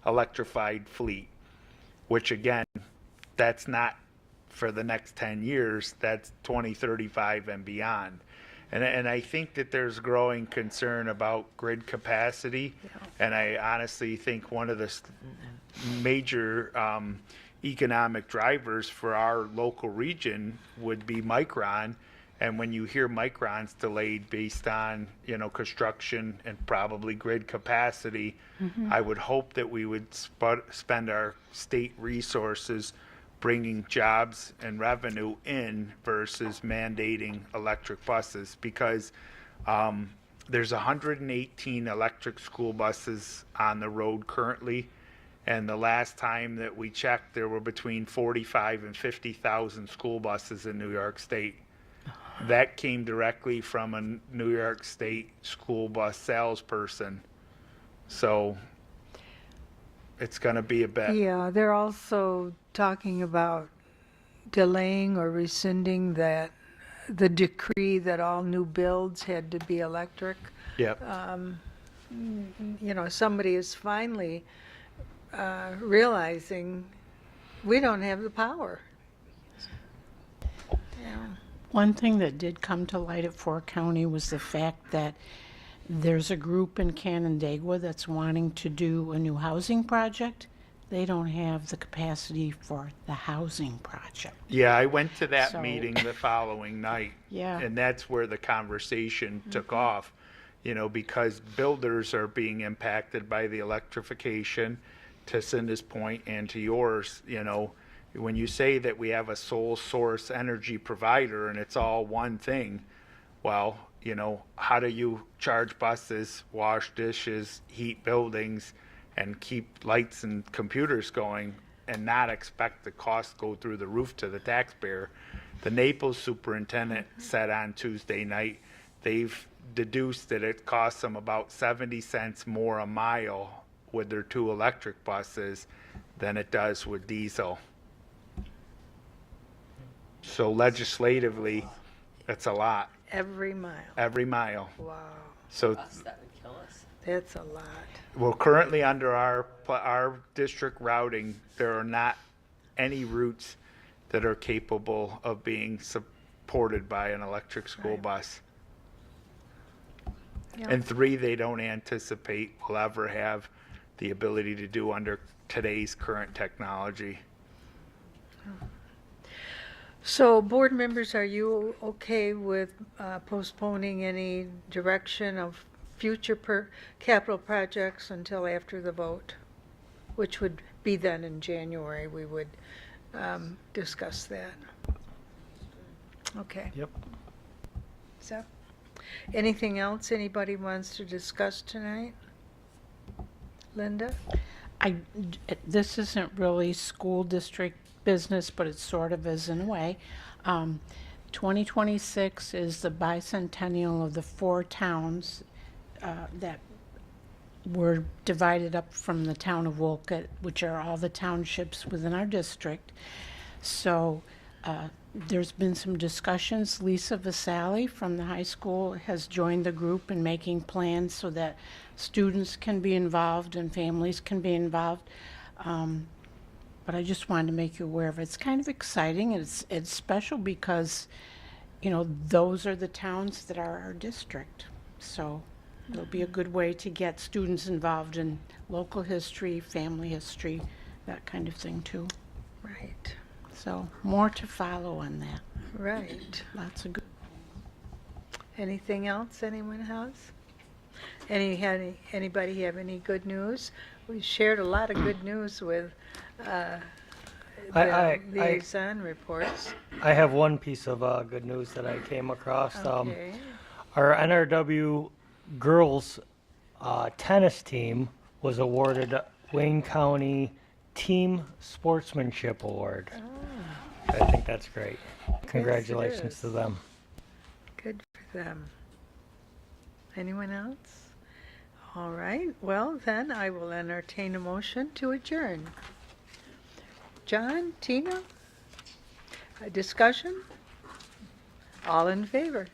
electrified fleet, which again, that's not for the next 10 years, that's 2035 and beyond. And I think that there's growing concern about grid capacity. And I honestly think one of the major economic drivers for our local region would be Micron. And when you hear Micron's delayed based on, construction and probably grid capacity, I would hope that we would spend our state resources bringing jobs and revenue in versus mandating electric buses, because there's 118 electric school buses on the road currently, and the last time that we checked, there were between 45 and 50,000 school buses in New York State. That came directly from a New York State school bus salesperson. So it's going to be a bit. Yeah, they're also talking about delaying or rescinding the decree that all new builds had to be electric. Yep. Somebody is finally realizing we don't have the power. One thing that did come to light at Fort County was the fact that there's a group in Canandaigua that's wanting to do a new housing project. They don't have the capacity for the housing project. Yeah, I went to that So- meeting the following night. Yeah. And that's where the conversation took off, because builders are being impacted by the electrification, to Cinda's point and to yours. When you say that we have a sole source energy provider and it's all one thing, well, how do you charge buses, wash dishes, heat buildings, and keep lights and computers going and not expect the cost to go through the roof to the taxpayer? The Naples superintendent said on Tuesday night they've deduced that it costs them about 70 cents more a mile with their 2 electric buses than it does with diesel. So legislatively, that's a lot, Every mile. every mile. Wow, So that's a lot. well, currently under our district routing, there are not any routes that are capable of being supported by an electric school bus. And 3 they don't anticipate will ever have the ability to do under today's current technology. So, board members, are you okay with postponing any direction of future capital projects until after the vote? Which would be then in January, we would discuss that. Okay. Yep. So, anything else anybody wants to discuss tonight? Linda? This isn't really school district business, but it sort of is in a way. 2026 is the bicentennial of the 4 towns that were divided up from the town of Wolcott, which are all the townships within our district. So there's been some discussions. Lisa Vasali from the high school has joined the group in making plans so that students can be involved and families can be involved. But I just wanted to make you aware of it. It's kind of exciting. It's special because, you know, those are the towns that are our district. So it'll be a good way to get students involved in local history, family history, that kind of thing too. Right. So more to follow on that. Right. Lots of good. Anything else anyone has? Anybody have any good news? We shared a lot of good news with the liaison reports. I have one piece of good news that I came across. Okay. Our NRW girls tennis team was awarded Wayne County Team Sportsmanship Award. I think that's great. Congratulations is. to them. Good for them. Anyone else? All right. Well, then I will entertain a motion to adjourn. John, Tina, a discussion? All in favor?